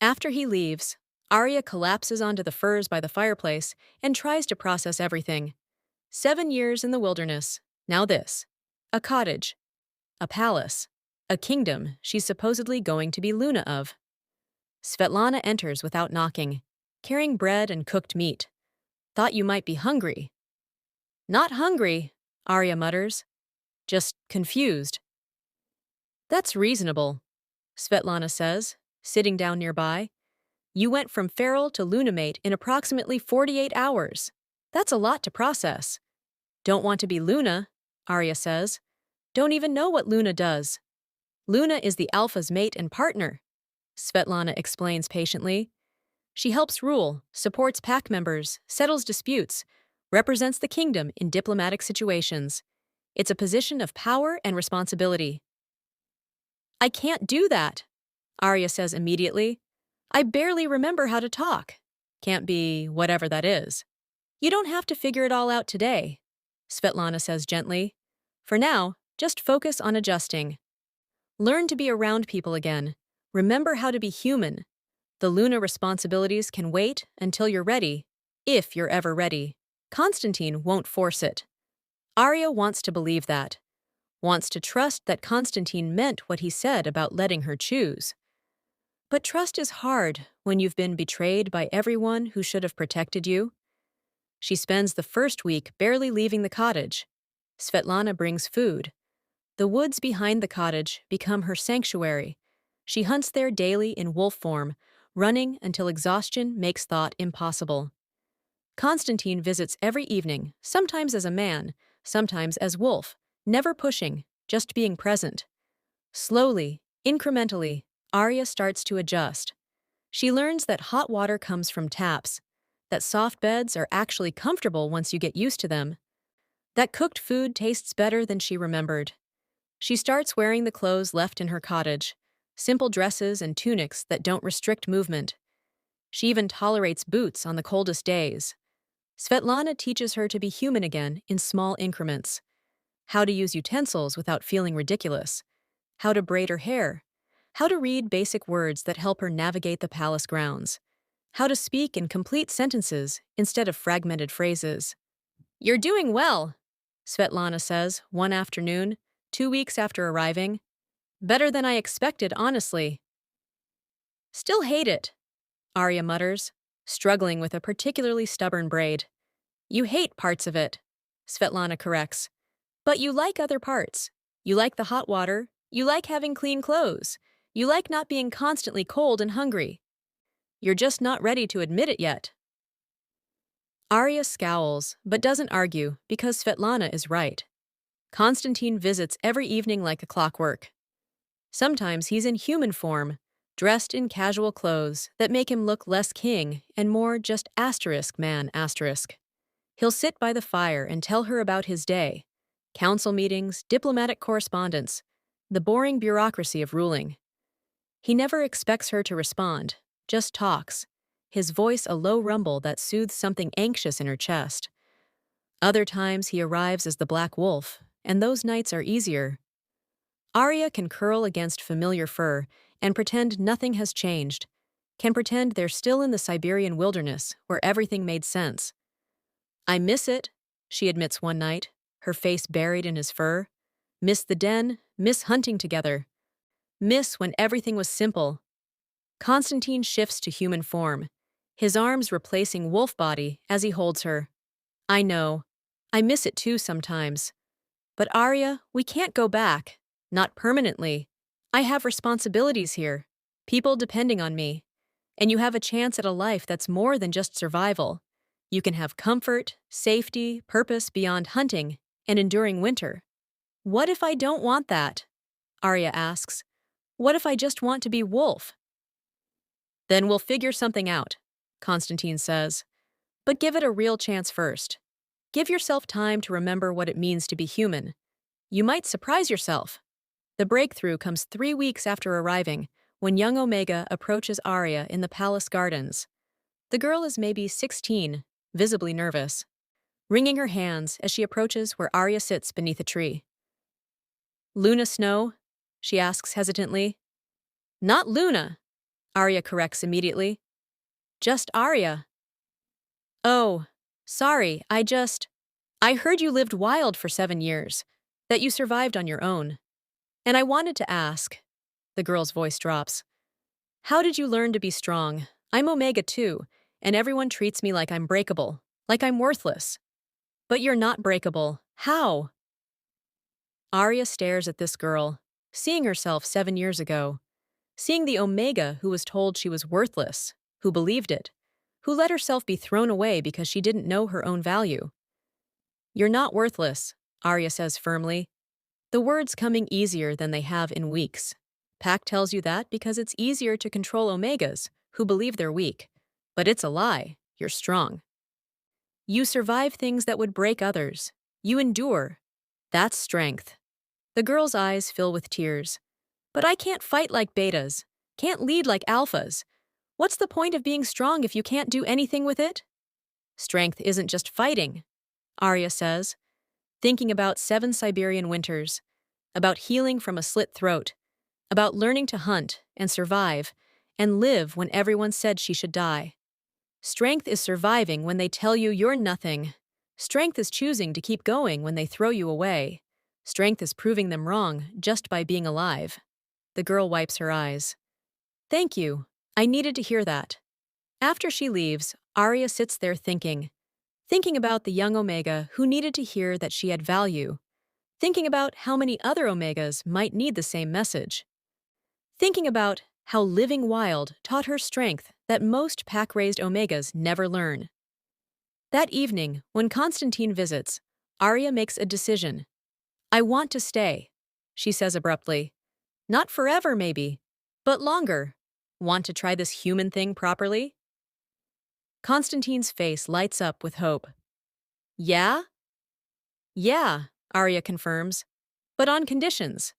After he leaves, Arya collapses onto the furs by the fireplace and tries to process everything. 7 years in the wilderness. Now this. A cottage. A palace. A kingdom she's supposedly going to be Luna of. Svetlana enters without knocking, carrying bread and cooked meat. Thought you might be hungry. Not hungry, Arya mutters. Just confused. That's reasonable, Svetlana says, sitting down nearby. You went from feral to Lunamate in approximately 48 hours. That's a lot to process. Don't want to be Luna, Arya says. Don't even know what Luna does. Luna is the Alpha's mate and partner, Svetlana explains patiently. She helps rule, supports pack members, settles disputes, represents the kingdom in diplomatic situations. It's a position of power and responsibility. I can't do that, Arya says immediately. I barely remember how to talk. Can't be whatever that is. You don't have to figure it all out today, Svetlana says gently. For now, just focus on adjusting. Learn to be around people again. Remember how to be human. The Luna responsibilities can wait until you're ready, if you're ever ready. Constantine won't force it. Arya wants to believe that. Wants to trust that Constantine meant what he said about letting her choose. But trust is hard when you've been betrayed by everyone who should have protected you. She spends the first week barely leaving the cottage. Svetlana brings food. The woods behind the cottage become her sanctuary. She hunts there daily in wolf form, running until exhaustion makes thought impossible. Constantine visits every evening, sometimes as a man, sometimes as wolf, never pushing, just being present. Slowly, incrementally, Arya starts to adjust. She learns that hot water comes from taps, that soft beds are actually comfortable once you get used to them, that cooked food tastes better than she remembered. She starts wearing the clothes left in her cottage, simple dresses and tunics that don't restrict movement. She even tolerates boots on the coldest days. Svetlana teaches her to be human again in small increments. How to use utensils without feeling ridiculous. How to braid her hair. How to read basic words that help her navigate the palace grounds. How to speak in complete sentences instead of fragmented phrases. You're doing well, Svetlana says one afternoon, 2 weeks after arriving. Better than I expected, honestly. Still hate it, Arya mutters, struggling with a particularly stubborn braid. You hate parts of it, Svetlana corrects. But you like other parts. You like the hot water. You like having clean clothes. You like not being constantly cold and hungry. You're just not ready to admit it yet. Arya scowls, but doesn't argue because Svetlana is right. Constantine visits every evening like a clockwork. Sometimes he's in human form, dressed in casual clothes that make him look less king and more just asterisk man asterisk. He'll sit by the fire and tell her about his day. Council meetings, diplomatic correspondence, the boring bureaucracy of ruling. He never expects her to respond, just talks, his voice a low rumble that soothes something anxious in her chest. Other times he arrives as the Black Wolf, and those nights are easier. Arya can curl against familiar fur and pretend nothing has changed, can pretend they're still in the Siberian wilderness where everything made sense. I miss it, she admits one night, her face buried in his fur. Miss the den, miss hunting together. Miss when everything was simple. Constantine shifts to human form, his arms replacing wolf body as he holds her. I know. I miss it too sometimes. But Arya, we can't go back. Not permanently. I have responsibilities here. People depending on me. And you have a chance at a life that's more than just survival. You can have comfort, safety, purpose beyond hunting and enduring winter. What if I don't want that? Arya asks. What if I just want to be wolf? Then we'll figure something out, Constantine says. But give it a real chance first. Give yourself time to remember what it means to be human. You might surprise yourself. The breakthrough comes 3 weeks after arriving, when young Omega approaches Arya in the palace gardens. The girl is maybe 16, visibly nervous, wringing her hands as she approaches where Arya sits beneath a tree. Luna Snow? She asks hesitantly. Not Luna, Arya corrects immediately. Just Arya. Oh, sorry, I heard you lived wild for 7 years, that you survived on your own. And I wanted to ask, the girl's voice drops, how did you learn to be strong? I'm Omega too, and everyone treats me like I'm breakable, like I'm worthless. But you're not breakable. How? Arya stares at this girl, seeing herself 7 years ago, seeing the Omega who was told she was worthless, who believed it, who let herself be thrown away because she didn't know her own value. You're not worthless, Arya says firmly, the words coming easier than they have in weeks. Pack tells you that because it's easier to control Omegas, who believe they're weak. But it's a lie. You're strong. You survive things that would break others. You endure. That's strength. The girl's eyes fill with tears. But I can't fight like betas. Can't lead like alphas. What's the point of being strong if you can't do anything with it? Strength isn't just fighting, Arya says, thinking about 7 Siberian winters, about healing from a slit throat, about learning to hunt and survive and live when everyone said she should die. Strength is surviving when they tell you you're nothing. Strength is choosing to keep going when they throw you away. Strength is proving them wrong just by being alive. The girl wipes her eyes. Thank you. I needed to hear that. After she leaves, Arya sits there thinking about the young Omega who needed to hear that she had value, thinking about how many other Omegas might need the same message, thinking about how living wild taught her strength that most pack-raised Omegas never learn. That evening, when Constantine visits, Arya makes a decision. I want to stay, she says abruptly. Not forever, maybe, but longer. Want to try this human thing properly? Constantine's face lights up with hope. Yeah? Yeah, Arya confirms. But on conditions.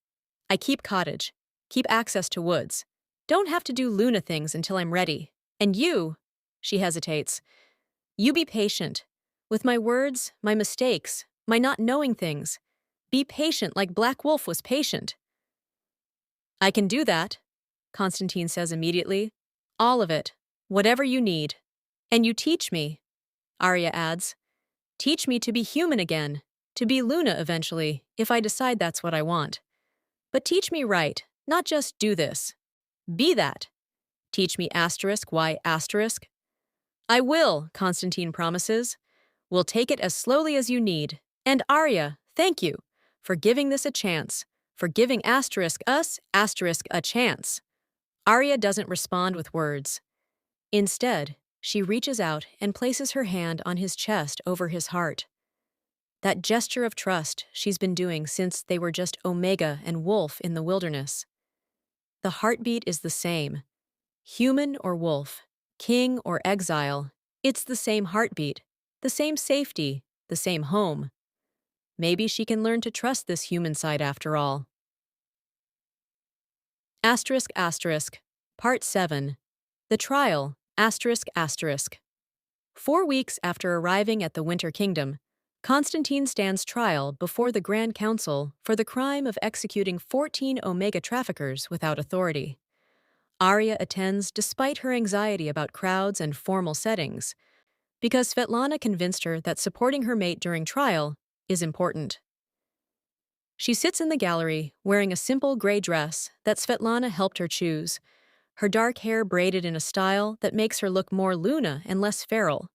I keep cottage, keep access to woods. Don't have to do Luna things until I'm ready. And you, she hesitates, you be patient. With my words, my mistakes, my not knowing things. Be patient like Black Wolf was patient. I can do that, Constantine says immediately. All of it, whatever you need. And you teach me, Arya adds. Teach me to be human again, to be Luna eventually, if I decide that's what I want. But teach me right, not just do this. Be that. Teach me asterisk why asterisk. I will, Constantine promises. We'll take it as slowly as you need. And Arya, thank you for giving this a chance, for giving asterisk us asterisk a chance. Arya doesn't respond with words. Instead, she reaches out and places her hand on his chest over his heart. That gesture of trust she's been doing since they were just Omega and Wolf in the wilderness. The heartbeat is the same. Human or wolf, king or exile, it's the same heartbeat, the same safety, the same home. Maybe she can learn to trust this human side after all. Asterisk asterisk, Part 7. The Trial, asterisk asterisk. 4 weeks after arriving at the Winter Kingdom, Constantine stands trial before the Grand Council for the crime of executing 14 Omega traffickers without authority. Arya attends despite her anxiety about crowds and formal settings, because Svetlana convinced her that supporting her mate during trial is important. She sits in the gallery wearing a simple gray dress that Svetlana helped her choose, her dark hair braided in a style that makes her look more Luna and less feral.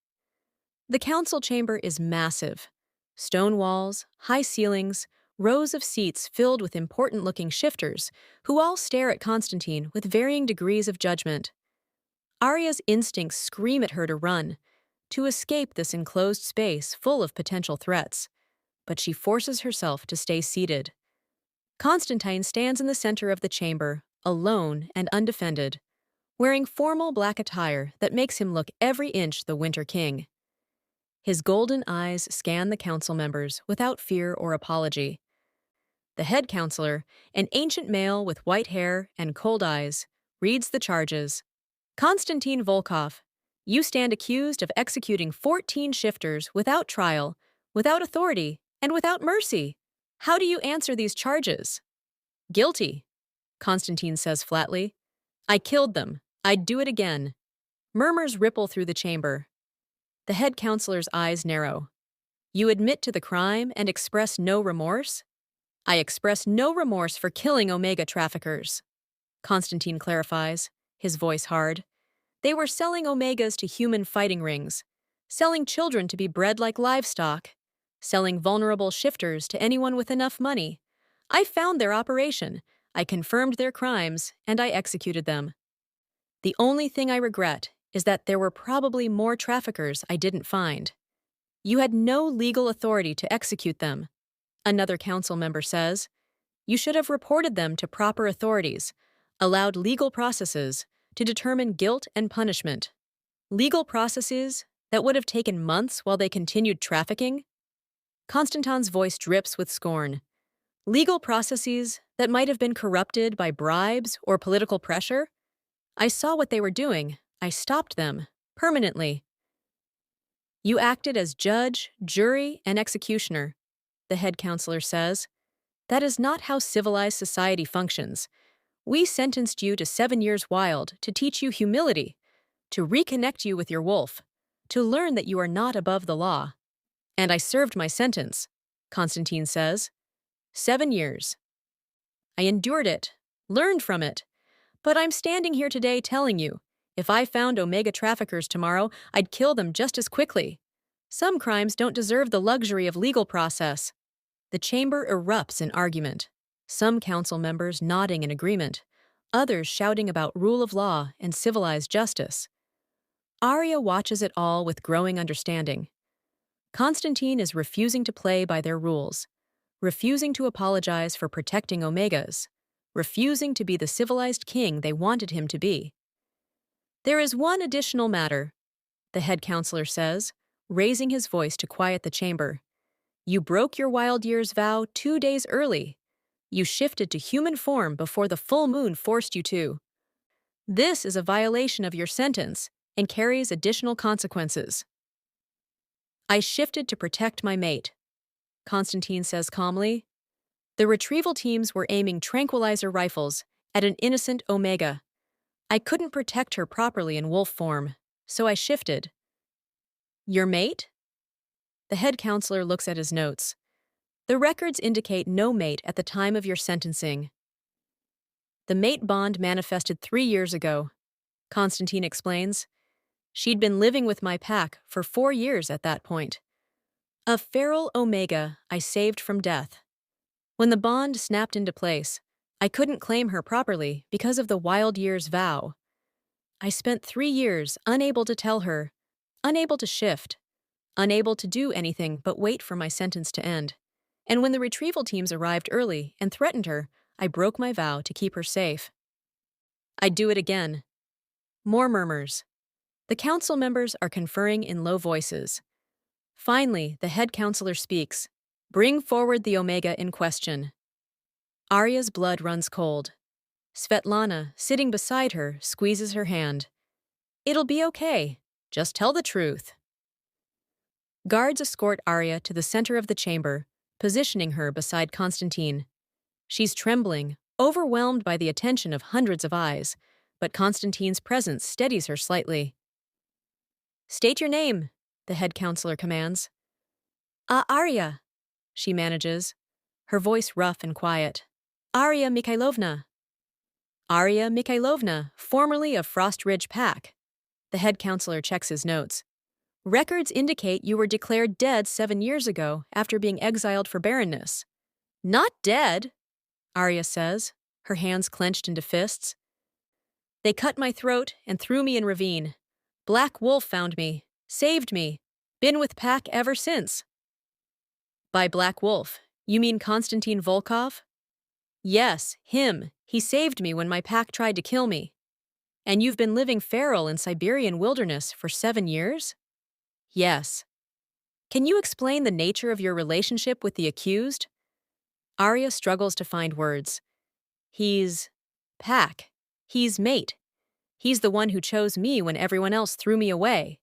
The council chamber is massive. Stone walls, high ceilings, rows of seats filled with important-looking shifters who all stare at Constantine with varying degrees of judgment. Arya's instincts scream at her to run, to escape this enclosed space full of potential threats, but she forces herself to stay seated. Constantine stands in the center of the chamber, alone and undefended, wearing formal black attire that makes him look every inch the Winter King. His golden eyes scan the council members without fear or apology. The head counselor, an ancient male with white hair and cold eyes, reads the charges. Konstantin Volkov, you stand accused of executing 14 shifters without trial, without authority, and without mercy. How do you answer these charges? Guilty, Konstantin says flatly. I killed them. I'd do it again. Murmurs ripple through the chamber. The head counselor's eyes narrow. You admit to the crime and express no remorse? I express no remorse for killing Omega traffickers. Constantine clarifies, his voice hard. They were selling Omegas to human fighting rings, selling children to be bred like livestock, selling vulnerable shifters to anyone with enough money. I found their operation, I confirmed their crimes, and I executed them. The only thing I regret is that there were probably more traffickers I didn't find. You had no legal authority to execute them, another council member says. You should have reported them to proper authorities, allowed legal processes to determine guilt and punishment. Legal processes that would have taken months while they continued trafficking? Constantine's voice drips with scorn. Legal processes that might have been corrupted by bribes or political pressure? I saw what they were doing. I stopped them. Permanently. You acted as judge, jury, and executioner, the head counselor says. That is not how civilized society functions. We sentenced you to 7 years wild to teach you humility, to reconnect you with your wolf, to learn that you are not above the law. And I served my sentence, Constantine says. 7 years. I endured it, learned from it. But I'm standing here today telling you, if I found Omega traffickers tomorrow, I'd kill them just as quickly. Some crimes don't deserve the luxury of legal process. The chamber erupts in argument, some council members nodding in agreement, others shouting about rule of law and civilized justice. Arya watches it all with growing understanding. Constantine is refusing to play by their rules, refusing to apologize for protecting Omegas, refusing to be the civilized king they wanted him to be. There is one additional matter, the head counselor says, raising his voice to quiet the chamber. You broke your wild year's vow 2 days early. You shifted to human form before the full moon forced you to. This is a violation of your sentence and carries additional consequences. I shifted to protect my mate, Constantine says calmly. The retrieval teams were aiming tranquilizer rifles at an innocent Omega. I couldn't protect her properly in wolf form, so I shifted. Your mate? The head counselor looks at his notes. The records indicate no mate at the time of your sentencing. The mate bond manifested 3 years ago, Constantine explains. She'd been living with my pack for 4 years at that point. A feral Omega I saved from death. When the bond snapped into place, I couldn't claim her properly because of the wild year's vow. I spent 3 years unable to tell her, unable to shift, unable to do anything but wait for my sentence to end. And when the retrieval teams arrived early and threatened her, I broke my vow to keep her safe. I'd do it again. More murmurs. The council members are conferring in low voices. Finally, the head counselor speaks. Bring forward the Omega in question. Arya's blood runs cold. Svetlana, sitting beside her, squeezes her hand. It'll be okay. Just tell the truth. Guards escort Arya to the center of the chamber, positioning her beside Constantine. She's trembling, overwhelmed by the attention of hundreds of eyes, but Constantine's presence steadies her slightly. State your name, the head counselor commands. Arya, she manages, her voice rough and quiet. Arya Mikhailovna. Arya Mikhailovna, formerly of Frost Ridge Pack. The head counselor checks his notes. Records indicate you were declared dead 7 years ago after being exiled for barrenness. Not dead, Arya says, her hands clenched into fists. They cut my throat and threw me in ravine. Black Wolf found me, saved me, been with Pack ever since. By Black Wolf, you mean Konstantin Volkov? Yes, him. He saved me when my pack tried to kill me. And you've been living feral in Siberian wilderness for 7 years? Yes. Can you explain the nature of your relationship with the accused? Arya struggles to find words. He's Pack. He's mate. He's the one who chose me when everyone else threw me away.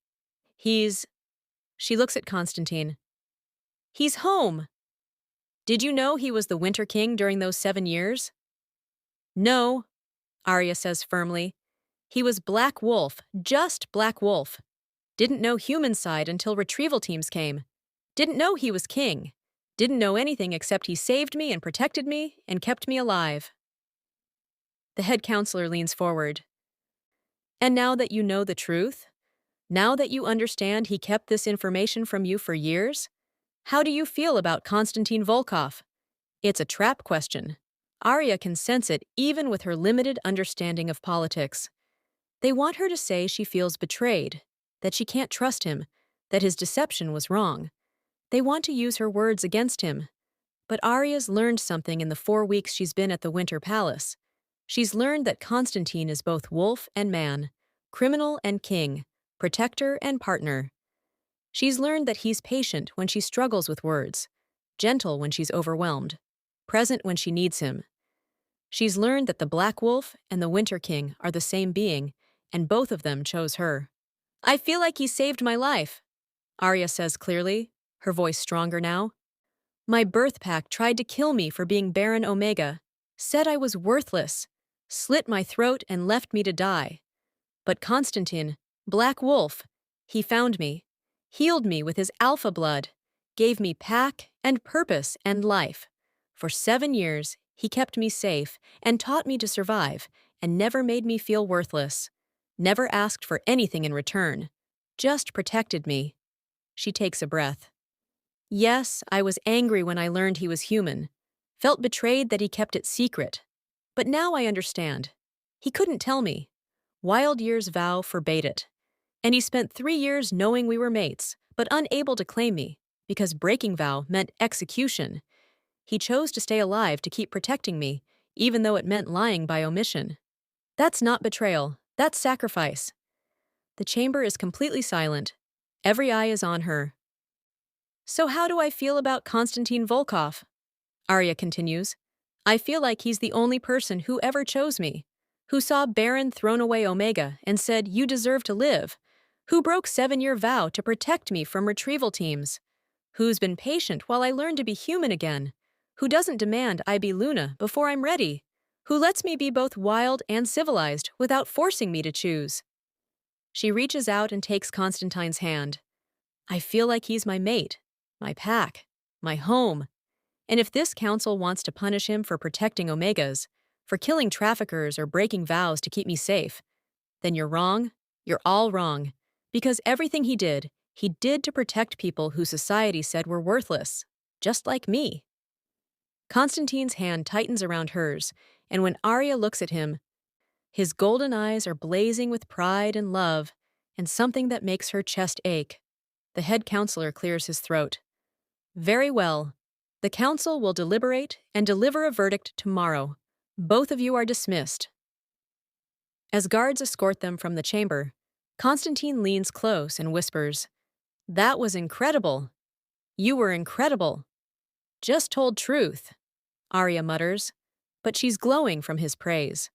She looks at Constantine. He's home. Did you know he was the Winter King during those 7 years? No, Arya says firmly. He was Black Wolf, just Black Wolf. Didn't know human side until retrieval teams came. Didn't know he was king. Didn't know anything except he saved me and protected me and kept me alive. The head counselor leans forward. And now that you know the truth, now that you understand he kept this information from you for years, how do you feel about Konstantin Volkov? It's a trap question. Arya can sense it even with her limited understanding of politics. They want her to say she feels betrayed, that she can't trust him, that his deception was wrong. They want to use her words against him. But Arya's learned something in the 4 weeks she's been at the Winter Palace. She's learned that Konstantin is both wolf and man, criminal and king, protector and partner. She's learned that he's patient when she struggles with words, gentle when she's overwhelmed, present when she needs him. She's learned that the Black Wolf and the Winter King are the same being, and both of them chose her. I feel like he saved my life, Arya says clearly, her voice stronger now. My birth pack tried to kill me for being Baron Omega, said I was worthless, slit my throat and left me to die. But Konstantin, Black Wolf, he found me, healed me with his alpha blood, gave me pack and purpose and life. For 7 years, he kept me safe and taught me to survive and never made me feel worthless. Never asked for anything in return, just protected me. She takes a breath. Yes, I was angry when I learned he was human, felt betrayed that he kept it secret. But now I understand. He couldn't tell me. Wild Year's vow forbade it. And he spent 3 years knowing we were mates, but unable to claim me, because breaking vow meant execution. He chose to stay alive to keep protecting me, even though it meant lying by omission. That's not betrayal, that's sacrifice. The chamber is completely silent. Every eye is on her. So how do I feel about Konstantin Volkov? Arya continues. I feel like he's the only person who ever chose me, who saw Baron thrown away Omega and said, you deserve to live, who broke 7-year vow to protect me from retrieval teams, who's been patient while I learn to be human again, who doesn't demand I be Luna before I'm ready, who lets me be both wild and civilized without forcing me to choose. She reaches out and takes Konstantin's hand. I feel like he's my mate, my pack, my home. And if this council wants to punish him for protecting Omegas, for killing traffickers or breaking vows to keep me safe, then you're wrong, you're all wrong, because everything he did to protect people who society said were worthless, just like me. Konstantin's hand tightens around hers, and when Arya looks at him, his golden eyes are blazing with pride and love, and something that makes her chest ache. The head counselor clears his throat. Very well. The council will deliberate and deliver a verdict tomorrow. Both of you are dismissed. As guards escort them from the chamber, Konstantin leans close and whispers, That was incredible. You were incredible. Just told truth, Arya mutters, but she's glowing from his praise.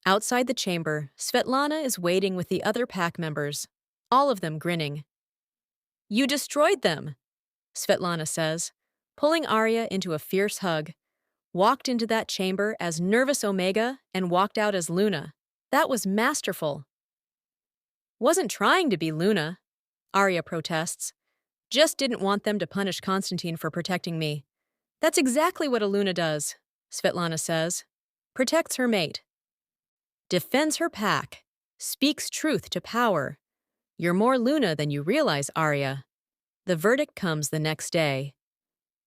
Outside the chamber, Svetlana is waiting with the other pack members, all of them grinning. You destroyed them, Svetlana says, pulling Arya into a fierce hug. Walked into that chamber as nervous Omega and walked out as Luna. That was masterful. Wasn't trying to be Luna, Arya protests. Just didn't want them to punish Konstantin for protecting me. That's exactly what a Luna does, Svetlana says. Protects her mate. Defends her pack. Speaks truth to power. You're more Luna than you realize, Arya. The verdict comes the next day.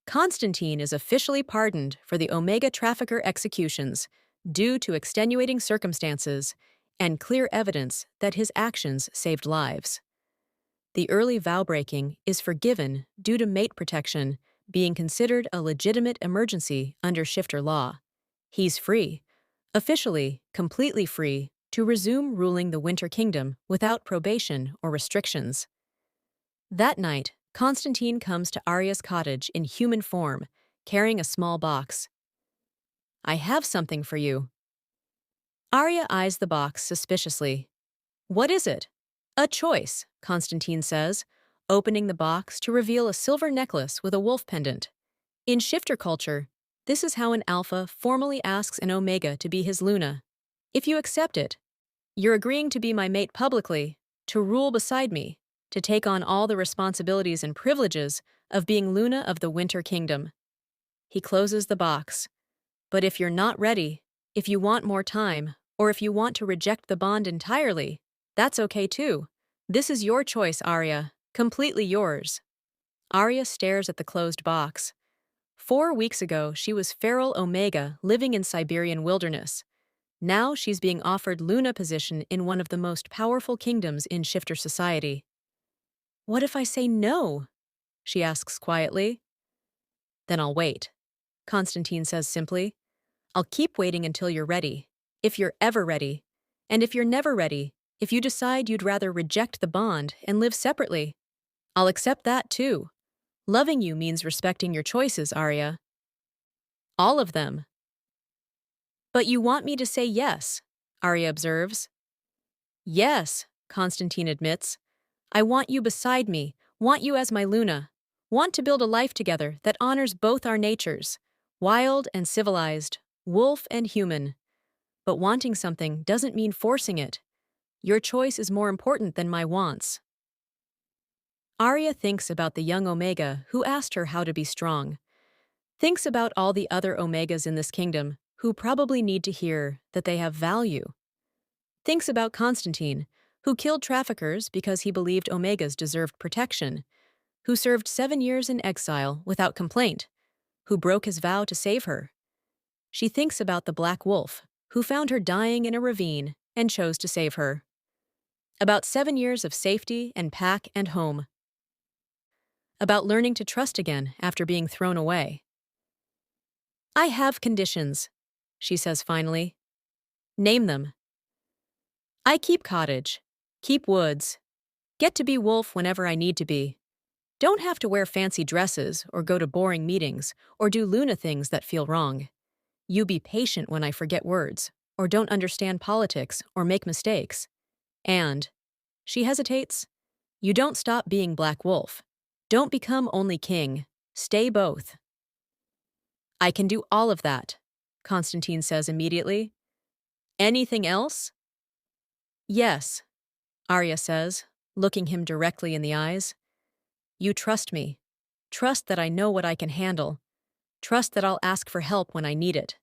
Konstantin is officially pardoned for the Omega trafficker executions due to extenuating circumstances and clear evidence that his actions saved lives. The early vow breaking is forgiven due to mate protection being considered a legitimate emergency under shifter law. He's free, officially, completely free, to resume ruling the Winter Kingdom without probation or restrictions. That night, Konstantin comes to Arya's cottage in human form, carrying a small box. I have something for you. Arya eyes the box suspiciously. What is it? A choice, Konstantin says, opening the box to reveal a silver necklace with a wolf pendant. In shifter culture, this is how an alpha formally asks an omega to be his Luna. If you accept it, You're agreeing to be my mate publicly, to rule beside me, to take on all the responsibilities and privileges of being Luna of the Winter Kingdom. He closes the box. But if you're not ready, if you want more time, or if you want to reject the bond entirely, that's okay too. This is your choice, Arya, completely yours. Arya stares at the closed box. 4 weeks ago, she was feral Omega living in Siberian wilderness. Now she's being offered Luna position in one of the most powerful kingdoms in shifter society. What if I say no? She asks quietly. Then I'll wait, Constantine says simply. I'll keep waiting until you're ready, if you're ever ready. And if you're never ready, if you decide you'd rather reject the bond and live separately, I'll accept that too. Loving you means respecting your choices, Arya. All of them. But you want me to say yes, Arya observes. Yes, Constantine admits. I want you beside me, want you as my Luna, want to build a life together that honors both our natures, wild and civilized, wolf and human. But wanting something doesn't mean forcing it. Your choice is more important than my wants. Arya thinks about the young Omega who asked her how to be strong. Thinks about all the other Omegas in this kingdom who probably need to hear that they have value. Thinks about Constantine, who killed traffickers because he believed Omegas deserved protection, who served 7 years in exile without complaint, who broke his vow to save her. She thinks about the Black Wolf, who found her dying in a ravine and chose to save her. About 7 years of safety and pack and home. About learning to trust again after being thrown away. I have conditions, she says finally. Name them. I keep cottage, keep woods, get to be wolf whenever I need to be. Don't have to wear fancy dresses or go to boring meetings or do Luna things that feel wrong. You be patient when I forget words or don't understand politics or make mistakes. And, she hesitates, you don't stop being Black Wolf. Don't become only king. Stay both. I can do all of that, Constantine says immediately. Anything else? Yes, Arya says, looking him directly in the eyes. You trust me. Trust that I know what I can handle. Trust that I'll ask for help when I need it.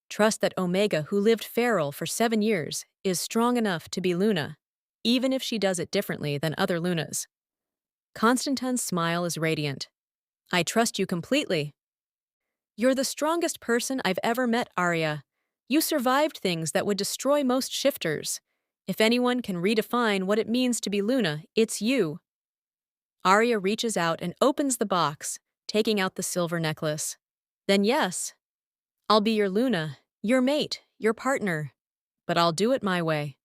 Trust that Omega, who lived feral for 7 years, is strong enough to be Luna, even if she does it differently than other Lunas. Constantine's smile is radiant. I trust you completely. You're the strongest person I've ever met, Arya. You survived things that would destroy most shifters. If anyone can redefine what it means to be Luna, it's you. Arya reaches out and opens the box, taking out the silver necklace. Then yes, I'll be your Luna, your mate, your partner. But I'll do it my way.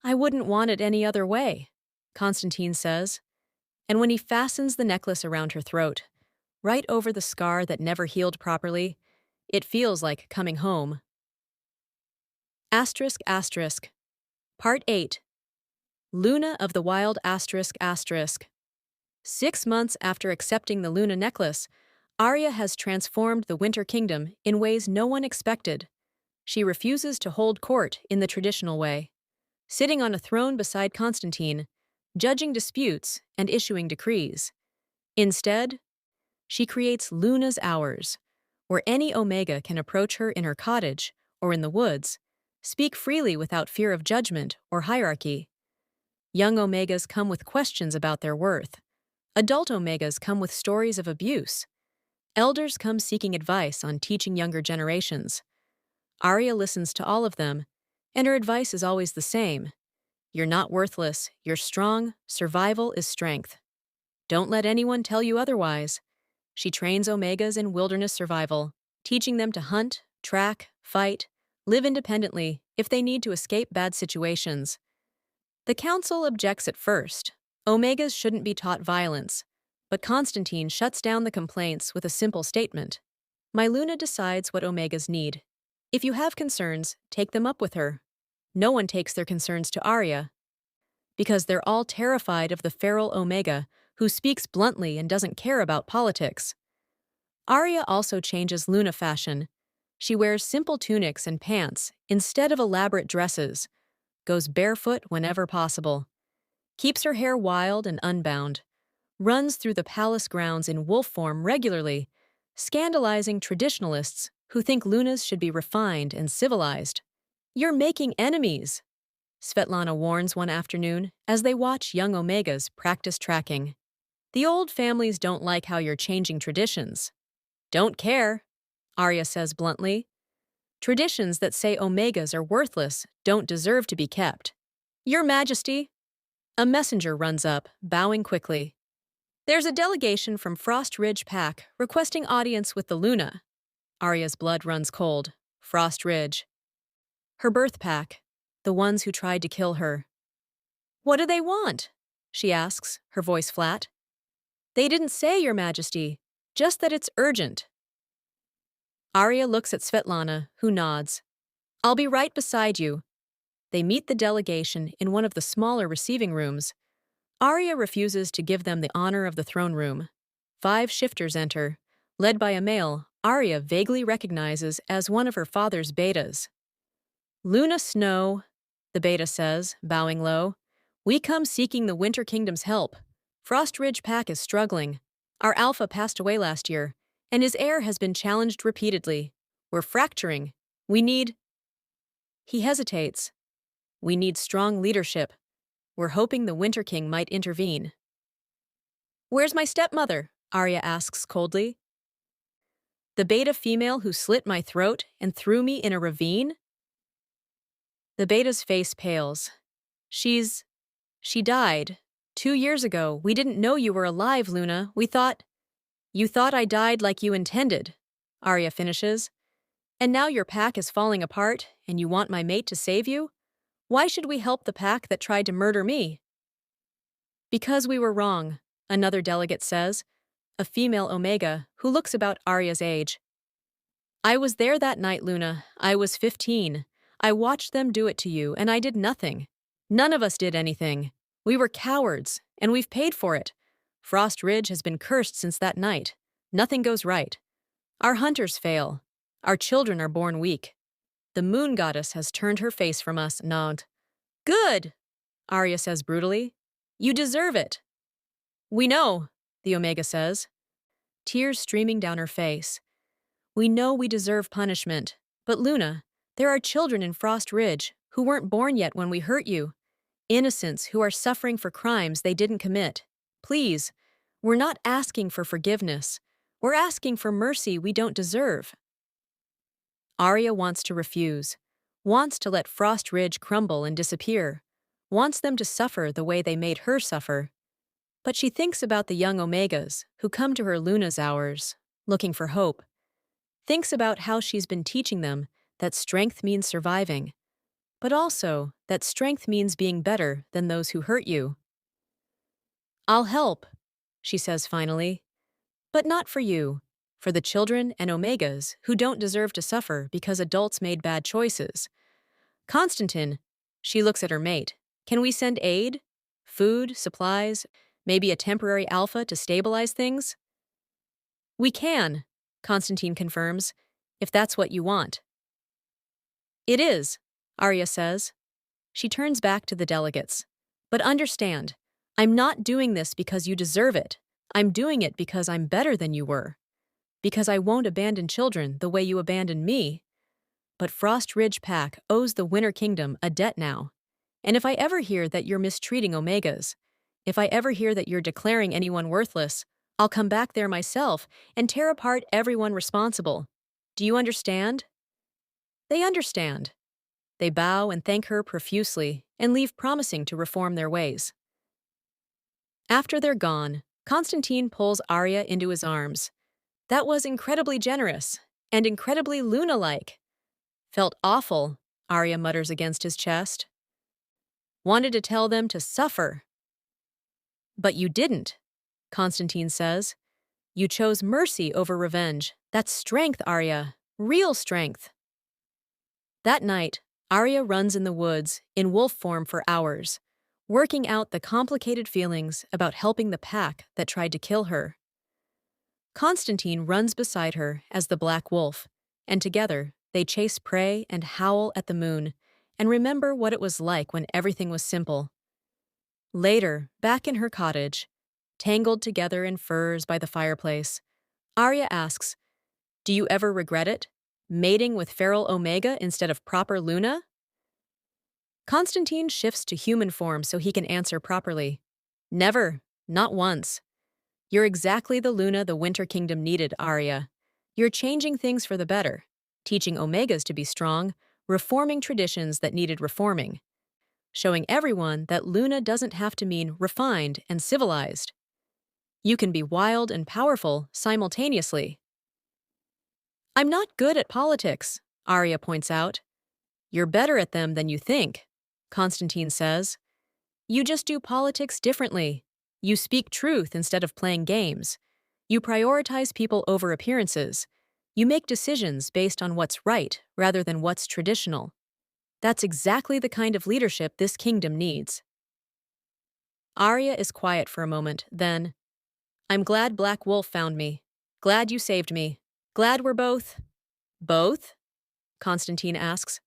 I wouldn't want it any other way, Constantine says. And when he fastens the necklace around her throat, right over the scar that never healed properly, it feels like coming home. Asterisk asterisk. Part 8. Luna of the Wild asterisk asterisk. 6 months after accepting the Luna necklace, Arya has transformed the Winter Kingdom in ways no one expected. She refuses to hold court in the traditional way, sitting on a throne beside Constantine, judging disputes and issuing decrees. Instead, she creates Luna's Hours, where any Omega can approach her in her cottage or in the woods, speak freely without fear of judgment or hierarchy. Young Omegas come with questions about their worth. Adult Omegas come with stories of abuse. Elders come seeking advice on teaching younger generations. Arya listens to all of them, and her advice is always the same. You're not worthless, you're strong, survival is strength. Don't let anyone tell you otherwise. She trains Omegas in wilderness survival, teaching them to hunt, track, fight, live independently if they need to escape bad situations. The council objects at first. Omegas shouldn't be taught violence, but Constantine shuts down the complaints with a simple statement. My Luna decides what Omegas need. If you have concerns, take them up with her. No one takes their concerns to Arya, because they're all terrified of the feral Omega who speaks bluntly and doesn't care about politics. Arya also changes Luna fashion. She wears simple tunics and pants instead of elaborate dresses, goes barefoot whenever possible, keeps her hair wild and unbound, runs through the palace grounds in wolf form regularly, scandalizing traditionalists who think Lunas should be refined and civilized. "You're making enemies," Svetlana warns one afternoon as they watch young Omegas practice tracking. "The old families don't like how you're changing traditions." "Don't care," Arya says bluntly. "Traditions that say Omegas are worthless don't deserve to be kept." "Your Majesty." A messenger runs up, bowing quickly. "There's a delegation from Frost Ridge Pack requesting audience with the Luna." Arya's blood runs cold. Frost Ridge. Her birth pack. The ones who tried to kill her. "What do they want?" she asks, her voice flat. "They didn't say, Your Majesty. Just that it's urgent." Arya looks at Svetlana, who nods. "I'll be right beside you." They meet the delegation in one of the smaller receiving rooms. Arya refuses to give them the honor of the throne room. 5 shifters enter, led by a male Arya vaguely recognizes as one of her father's betas. "Luna Snow," the beta says, bowing low. "We come seeking the Winter Kingdom's help. Frost Ridge Pack is struggling. Our alpha passed away last year, and his heir has been challenged repeatedly. We're fracturing. We need—" He hesitates. "We need strong leadership. We're hoping the Winter King might intervene." "Where's my stepmother?" Arya asks coldly. "The beta female who slit my throat and threw me in a ravine?" The beta's face pales. She died. 2 years ago. We didn't know you were alive, Luna. We thought—" "You thought I died like you intended," Arya finishes. "And now your pack is falling apart, and you want my mate to save you? Why should we help the pack that tried to murder me?" "Because we were wrong," another delegate says, a female Omega who looks about Arya's age. "I was there that night, Luna. I was 15. I watched them do it to you, and I did nothing. None of us did anything. We were cowards, and we've paid for it. Frost Ridge has been cursed since that night. Nothing goes right. Our hunters fail. Our children are born weak. The moon goddess has turned her face from us, Nod." "Good," Arya says brutally. "You deserve it." "We know," the Omega says, tears streaming down her face. "We know we deserve punishment. But Luna, there are children in Frost Ridge who weren't born yet when we hurt you. Innocents who are suffering for crimes they didn't commit. Please, we're not asking for forgiveness. We're asking for mercy we don't deserve." Arya wants to refuse, wants to let Frost Ridge crumble and disappear, wants them to suffer the way they made her suffer. But she thinks about the young Omegas who come to her Luna's hours, looking for hope. Thinks about how she's been teaching them that strength means surviving, but also that strength means being better than those who hurt you. "I'll help," she says finally. "But not for you, for the children and Omegas who don't deserve to suffer because adults made bad choices. Constantine," she looks at her mate, "can we send aid? Food, supplies, maybe a temporary alpha to stabilize things?" "We can," Constantine confirms, "if that's what you want." "It is," Arya says. She turns back to the delegates. "But understand, I'm not doing this because you deserve it. I'm doing it because I'm better than you were. Because I won't abandon children the way you abandoned me. But Frost Ridge Pack owes the Winter Kingdom a debt now. And if I ever hear that you're mistreating Omegas, if I ever hear that you're declaring anyone worthless, I'll come back there myself and tear apart everyone responsible. Do you understand?" They understand. They bow and thank her profusely and leave promising to reform their ways. After they're gone, Constantine pulls Arya into his arms. "That was incredibly generous and incredibly Luna-like." "Felt awful," Arya mutters against his chest. "Wanted to tell them to suffer." "But you didn't," Constantine says. "You chose mercy over revenge. That's strength, Arya. Real strength." That night, Arya runs in the woods in wolf form for hours, working out the complicated feelings about helping the pack that tried to kill her. Constantine runs beside her as the Black Wolf, and together they chase prey and howl at the moon, and remember what it was like when everything was simple. Later, back in her cottage, tangled together in furs by the fireplace, Arya asks, "Do you ever regret it? Mating with feral Omega instead of proper Luna?" Constantine shifts to human form so he can answer properly. "Never. Not once. You're exactly the Luna the Winter Kingdom needed, Arya. You're changing things for the better, teaching Omegas to be strong, reforming traditions that needed reforming, showing everyone that Luna doesn't have to mean refined and civilized. You can be wild and powerful simultaneously." "I'm not good at politics," Arya points out. "You're better at them than you think," Constantine says. "You just do politics differently. You speak truth instead of playing games. You prioritize people over appearances. You make decisions based on what's right rather than what's traditional. That's exactly the kind of leadership this kingdom needs." Arya is quiet for a moment, then, "I'm glad Black Wolf found me. Glad you saved me. Glad we're both—" "Both?" Constantine asks.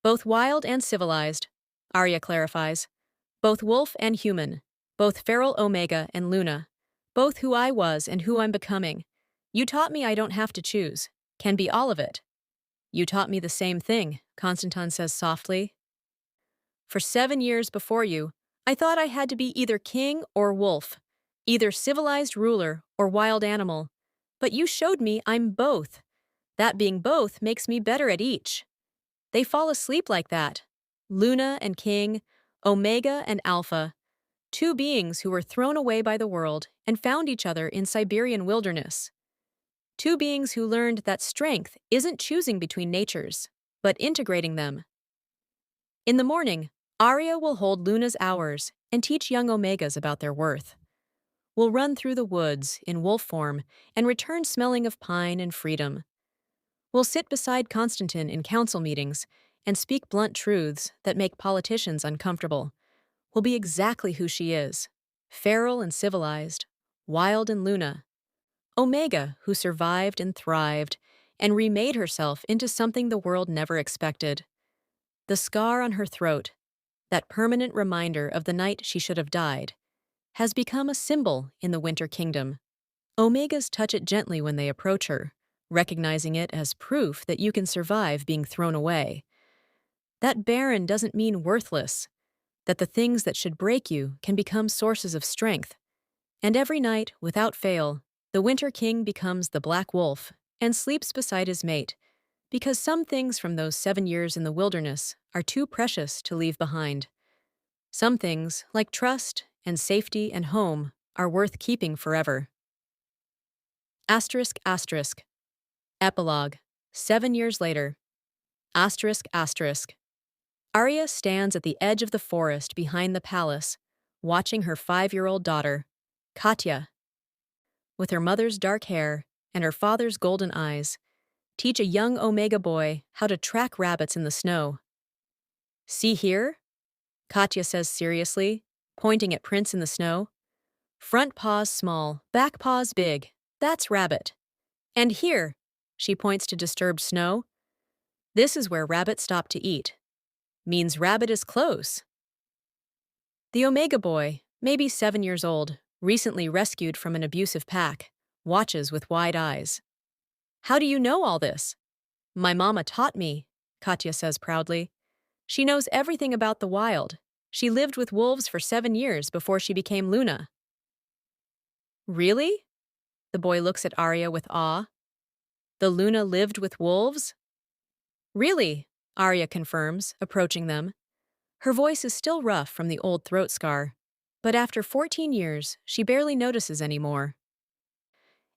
"Both wild and civilized," Arya clarifies. "Both wolf and human. Both feral Omega and Luna. Both who I was and who I'm becoming. You taught me I don't have to choose. Can be all of it." "You taught me the same thing," Constantine says softly. "For 7 years before you, I thought I had to be either king or wolf, either civilized ruler or wild animal. But you showed me I'm both. That being both makes me better at each. They fall asleep like that. Luna and King, Omega and Alpha, two beings who were thrown away by the world and found each other in Siberian wilderness. Two beings who learned that strength isn't choosing between natures, but integrating them. In the morning, Arya will hold Luna's hours and teach young Omegas about their worth. We'll run through the woods in wolf form and return smelling of pine and freedom. We'll sit beside Constantine in council meetings and speak blunt truths that make politicians uncomfortable. We'll be exactly who she is, feral and civilized, wild and Luna. Omega, who survived and thrived and remade herself into something the world never expected. The scar on her throat, that permanent reminder of the night she should have died, has become a symbol in the Winter Kingdom. Omegas touch it gently when they approach her, recognizing it as proof that you can survive being thrown away. That barren doesn't mean worthless, that the things that should break you can become sources of strength. And every night, without fail, the Winter King becomes the Black Wolf and sleeps beside his mate, because some things from those 7 years in the wilderness are too precious to leave behind. Some things, like trust and safety and home, are worth keeping forever. Asterisk asterisk. Epilogue. 7 years later. Asterisk asterisk. Arya stands at the edge of the forest behind the palace, watching her 5-year-old daughter, Katya, with her mother's dark hair and her father's golden eyes, teach a young Omega boy how to track rabbits in the snow. "See here?" Katya says seriously, pointing at prints in the snow. "Front paws small, back paws big. That's rabbit. And here," she points to disturbed snow, "this is where rabbit stop to eat. Means rabbit is close." The Omega boy, maybe 7 years old, recently rescued from an abusive pack, watches with wide eyes. "How do you know all this?" "My mama taught me," Katya says proudly. "She knows everything about the wild. She lived with wolves for 7 years before she became Luna." "Really?" The boy looks at Arya with awe. "The Luna lived with wolves?" "Really," Arya confirms, approaching them. Her voice is still rough from the old throat scar, but after 14 years, she barely notices anymore.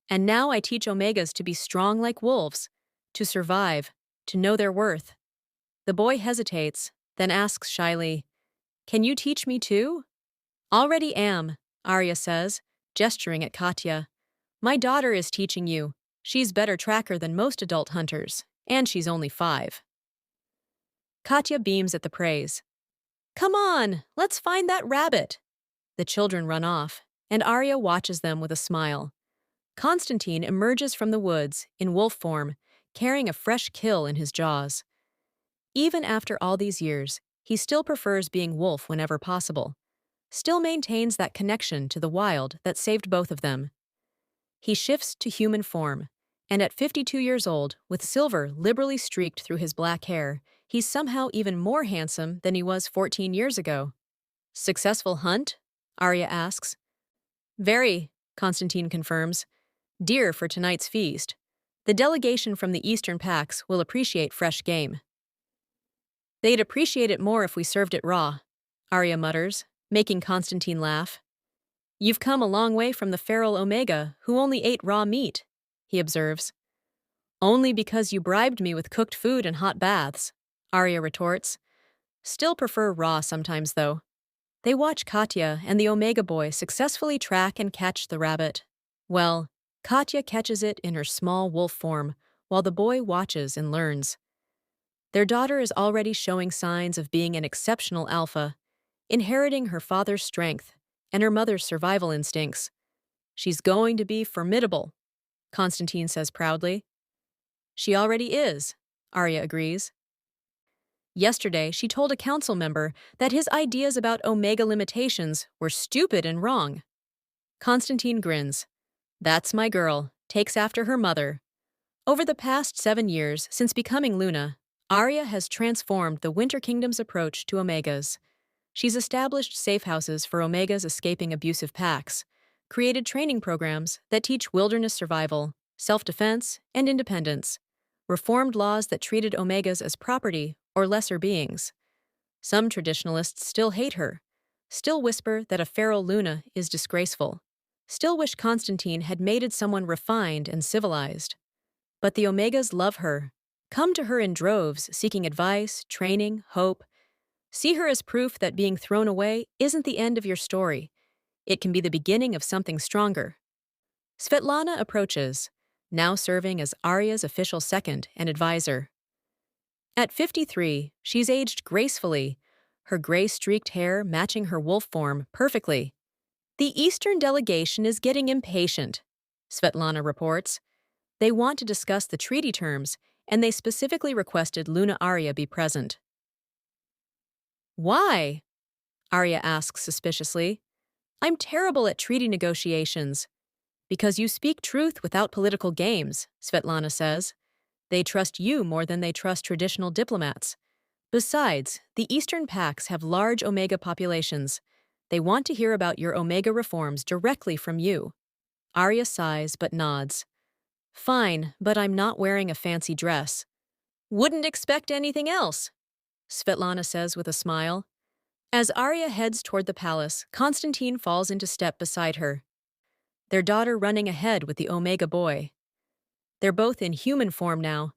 "And now I teach Omegas to be strong like wolves, to survive, to know their worth." The boy hesitates, then asks shyly, "Can you teach me too?" "Already am," Arya says, gesturing at Katya. "My daughter is teaching you. She's better tracker than most adult hunters, and she's only 5. Katya beams at the praise. "Come on, let's find that rabbit." The children run off, and Arya watches them with a smile. Constantine emerges from the woods, in wolf form, carrying a fresh kill in his jaws. Even after all these years, he still prefers being wolf whenever possible, still maintains that connection to the wild that saved both of them. He shifts to human form, and at 52 years old, with silver liberally streaked through his black hair, he's somehow even more handsome than he was 14 years ago. Successful hunt? Arya asks. Very, Constantine confirms. Deer for tonight's feast. The delegation from the Eastern Pax will appreciate fresh game. They'd appreciate it more if we served it raw, Arya mutters, making Constantine laugh. You've come a long way from the feral Omega, who only ate raw meat, he observes. Only because you bribed me with cooked food and hot baths, Arya retorts. Still prefer raw sometimes, though. They watch Katya and the Omega boy successfully track and catch the rabbit. Well, Katya catches it in her small wolf form, while the boy watches and learns. Their daughter is already showing signs of being an exceptional alpha, inheriting her father's strength and her mother's survival instincts. She's going to be formidable, Constantine says proudly. She already is, Arya agrees. Yesterday, she told a council member that his ideas about Omega limitations were stupid and wrong. Constantine grins. That's my girl, takes after her mother. Over the past 7 years since becoming Luna, Arya has transformed the Winter Kingdom's approach to Omegas. She's established safe houses for Omegas escaping abusive packs, created training programs that teach wilderness survival, self-defense, and independence, reformed laws that treated Omegas as property or lesser beings. Some traditionalists still hate her, still whisper that a feral Luna is disgraceful, still wish Constantine had mated someone refined and civilized. But the Omegas love her, come to her in droves seeking advice, training, hope. See her as proof that being thrown away isn't the end of your story. It can be the beginning of something stronger. Svetlana approaches, now serving as Arya's official second and advisor. At 53, she's aged gracefully, her gray-streaked hair matching her wolf form perfectly. The Eastern delegation is getting impatient, Svetlana reports. They want to discuss the treaty terms, and they specifically requested Luna Arya be present. Why? Arya asks suspiciously. I'm terrible at treaty negotiations. Because you speak truth without political games, Svetlana says. They trust you more than they trust traditional diplomats. Besides, the Eastern Pax have large Omega populations. They want to hear about your Omega reforms directly from you. Arya sighs but nods. Fine, but I'm not wearing a fancy dress. Wouldn't expect anything else, Svetlana says with a smile. As Arya heads toward the palace, Constantine falls into step beside her, their daughter running ahead with the Omega boy. They're both in human form now,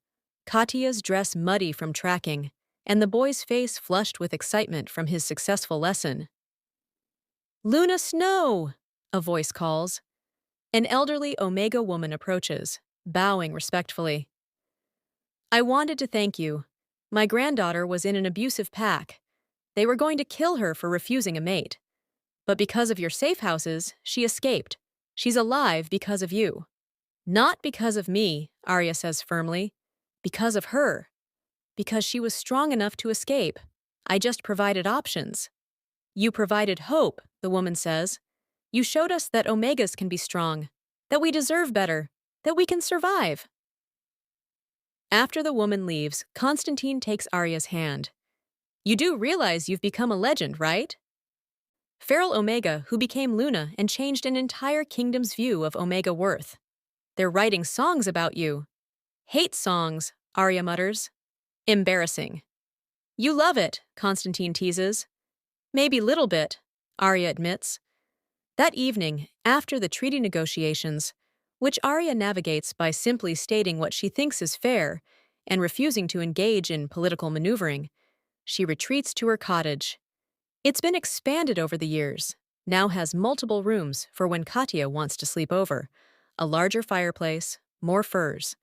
Katya's dress muddy from tracking, and the boy's face flushed with excitement from his successful lesson. Luna Snow! A voice calls. An elderly Omega woman approaches, bowing respectfully. I wanted to thank you. My granddaughter was in an abusive pack. They were going to kill her for refusing a mate. But because of your safe houses, she escaped. She's alive because of you. Not because of me, Arya says firmly. Because of her. Because she was strong enough to escape. I just provided options. You provided hope, the woman says. You showed us that Omegas can be strong, that we deserve better, that we can survive. After the woman leaves, Constantine takes Arya's hand. You do realize you've become a legend, right? Feral Omega, who became Luna and changed an entire kingdom's view of Omega worth. They're writing songs about you. Hate songs, Arya mutters. Embarrassing. You love it, Constantine teases. Maybe little bit, Arya admits. That evening, after the treaty negotiations, which Arya navigates by simply stating what she thinks is fair and refusing to engage in political maneuvering, she retreats to her cottage. It's been expanded over the years, now has multiple rooms for when Katya wants to sleep over, a larger fireplace, more furs.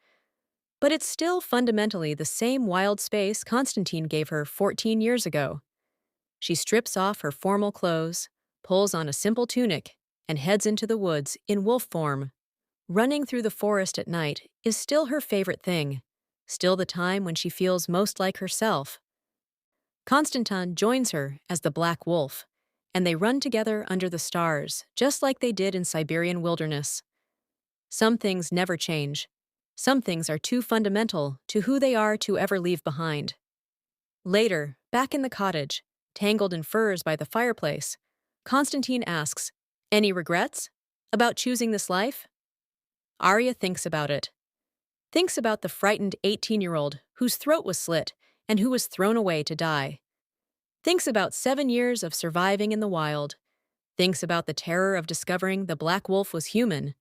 But it's still fundamentally the same wild space Constantine gave her 14 years ago. She strips off her formal clothes, pulls on a simple tunic, and heads into the woods in wolf form. Running through the forest at night is still her favorite thing, still the time when she feels most like herself. Constantin joins her as the Black Wolf, and they run together under the stars, just like they did in Siberian wilderness. Some things never change. Some things are too fundamental to who they are to ever leave behind. Later, back in the cottage, tangled in furs by the fireplace, Constantine asks, "Any regrets? About choosing this life?" Arya thinks about it. Thinks about the frightened 18-year-old whose throat was slit and who was thrown away to die. Thinks about 7 years of surviving in the wild. Thinks about the terror of discovering the Black Wolf was human,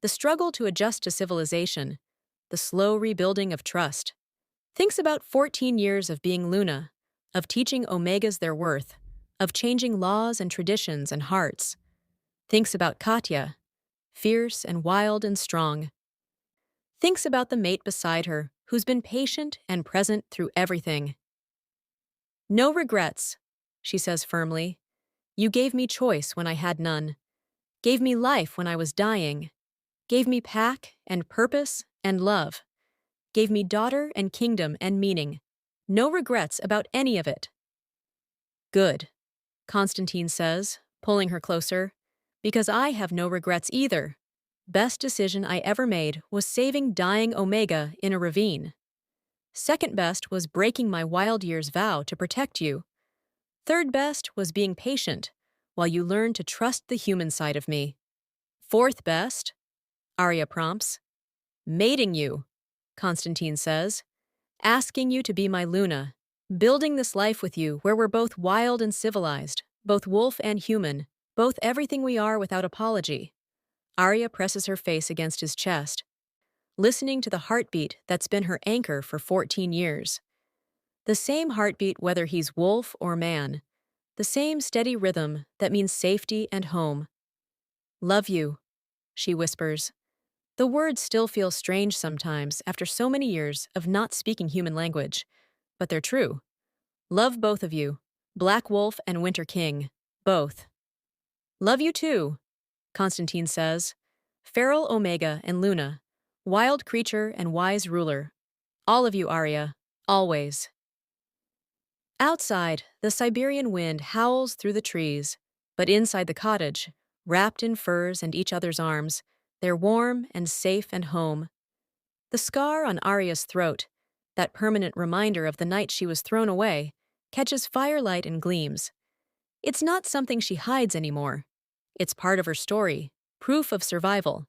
the struggle to adjust to civilization, the slow rebuilding of trust. Thinks about 14 years of being Luna, of teaching Omegas their worth, of changing laws and traditions and hearts. Thinks about Katya, fierce and wild and strong. Thinks about the mate beside her, who's been patient and present through everything. "No regrets," she says firmly. "You gave me choice when I had none. Gave me life when I was dying. Gave me pack and purpose and love. Gave me daughter and kingdom and meaning. No regrets about any of it." "Good," Constantine says, pulling her closer, "because I have no regrets either. Best decision I ever made was saving dying Omega in a ravine. Second best was breaking my wild year's vow to protect you. Third best was being patient while you learned to trust the human side of me. Fourth best," Arya prompts, "mating you," Constantine says, "asking you to be my Luna, building this life with you where we're both wild and civilized, both wolf and human, both everything we are without apology." Arya presses her face against his chest, listening to the heartbeat that's been her anchor for 14 years. The same heartbeat whether he's wolf or man. The same steady rhythm that means safety and home. "Love you," she whispers. The words still feel strange sometimes after so many years of not speaking human language, but they're true. "Love both of you, Black Wolf and Winter King, both." "Love you too," Constantine says. "Feral Omega and Luna, wild creature and wise ruler. All of you, Arya, always." Outside, the Siberian wind howls through the trees, but inside the cottage, wrapped in furs and each other's arms, they're warm and safe and home. The scar on Arya's throat, that permanent reminder of the night she was thrown away, catches firelight and gleams. It's not something she hides anymore. It's part of her story, proof of survival.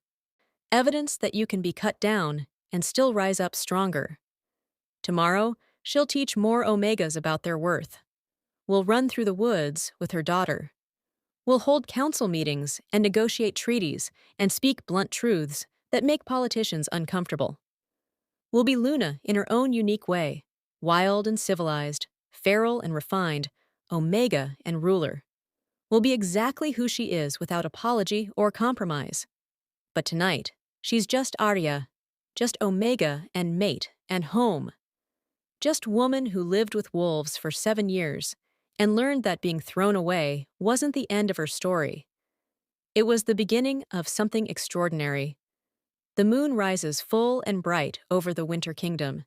Evidence that you can be cut down and still rise up stronger. Tomorrow, she'll teach more Omegas about their worth. We'll run through the woods with her daughter. We'll hold council meetings and negotiate treaties and speak blunt truths that make politicians uncomfortable. We'll be Luna in her own unique way, wild and civilized, feral and refined, Omega and ruler. We'll be exactly who she is without apology or compromise. But tonight, she's just Arya, just Omega and mate and home. Just woman who lived with wolves for 7 years and learned that being thrown away wasn't the end of her story. It was the beginning of something extraordinary. The moon rises full and bright over the Winter Kingdom,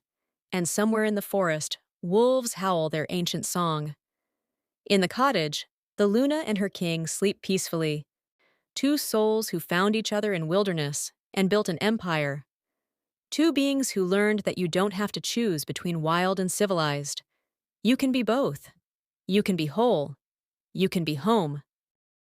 and somewhere in the forest, wolves howl their ancient song. In the cottage, the Luna and her king sleep peacefully, two souls who found each other in wilderness and built an empire. Two beings who learned that you don't have to choose between wild and civilized. You can be both. You can be whole. You can be home.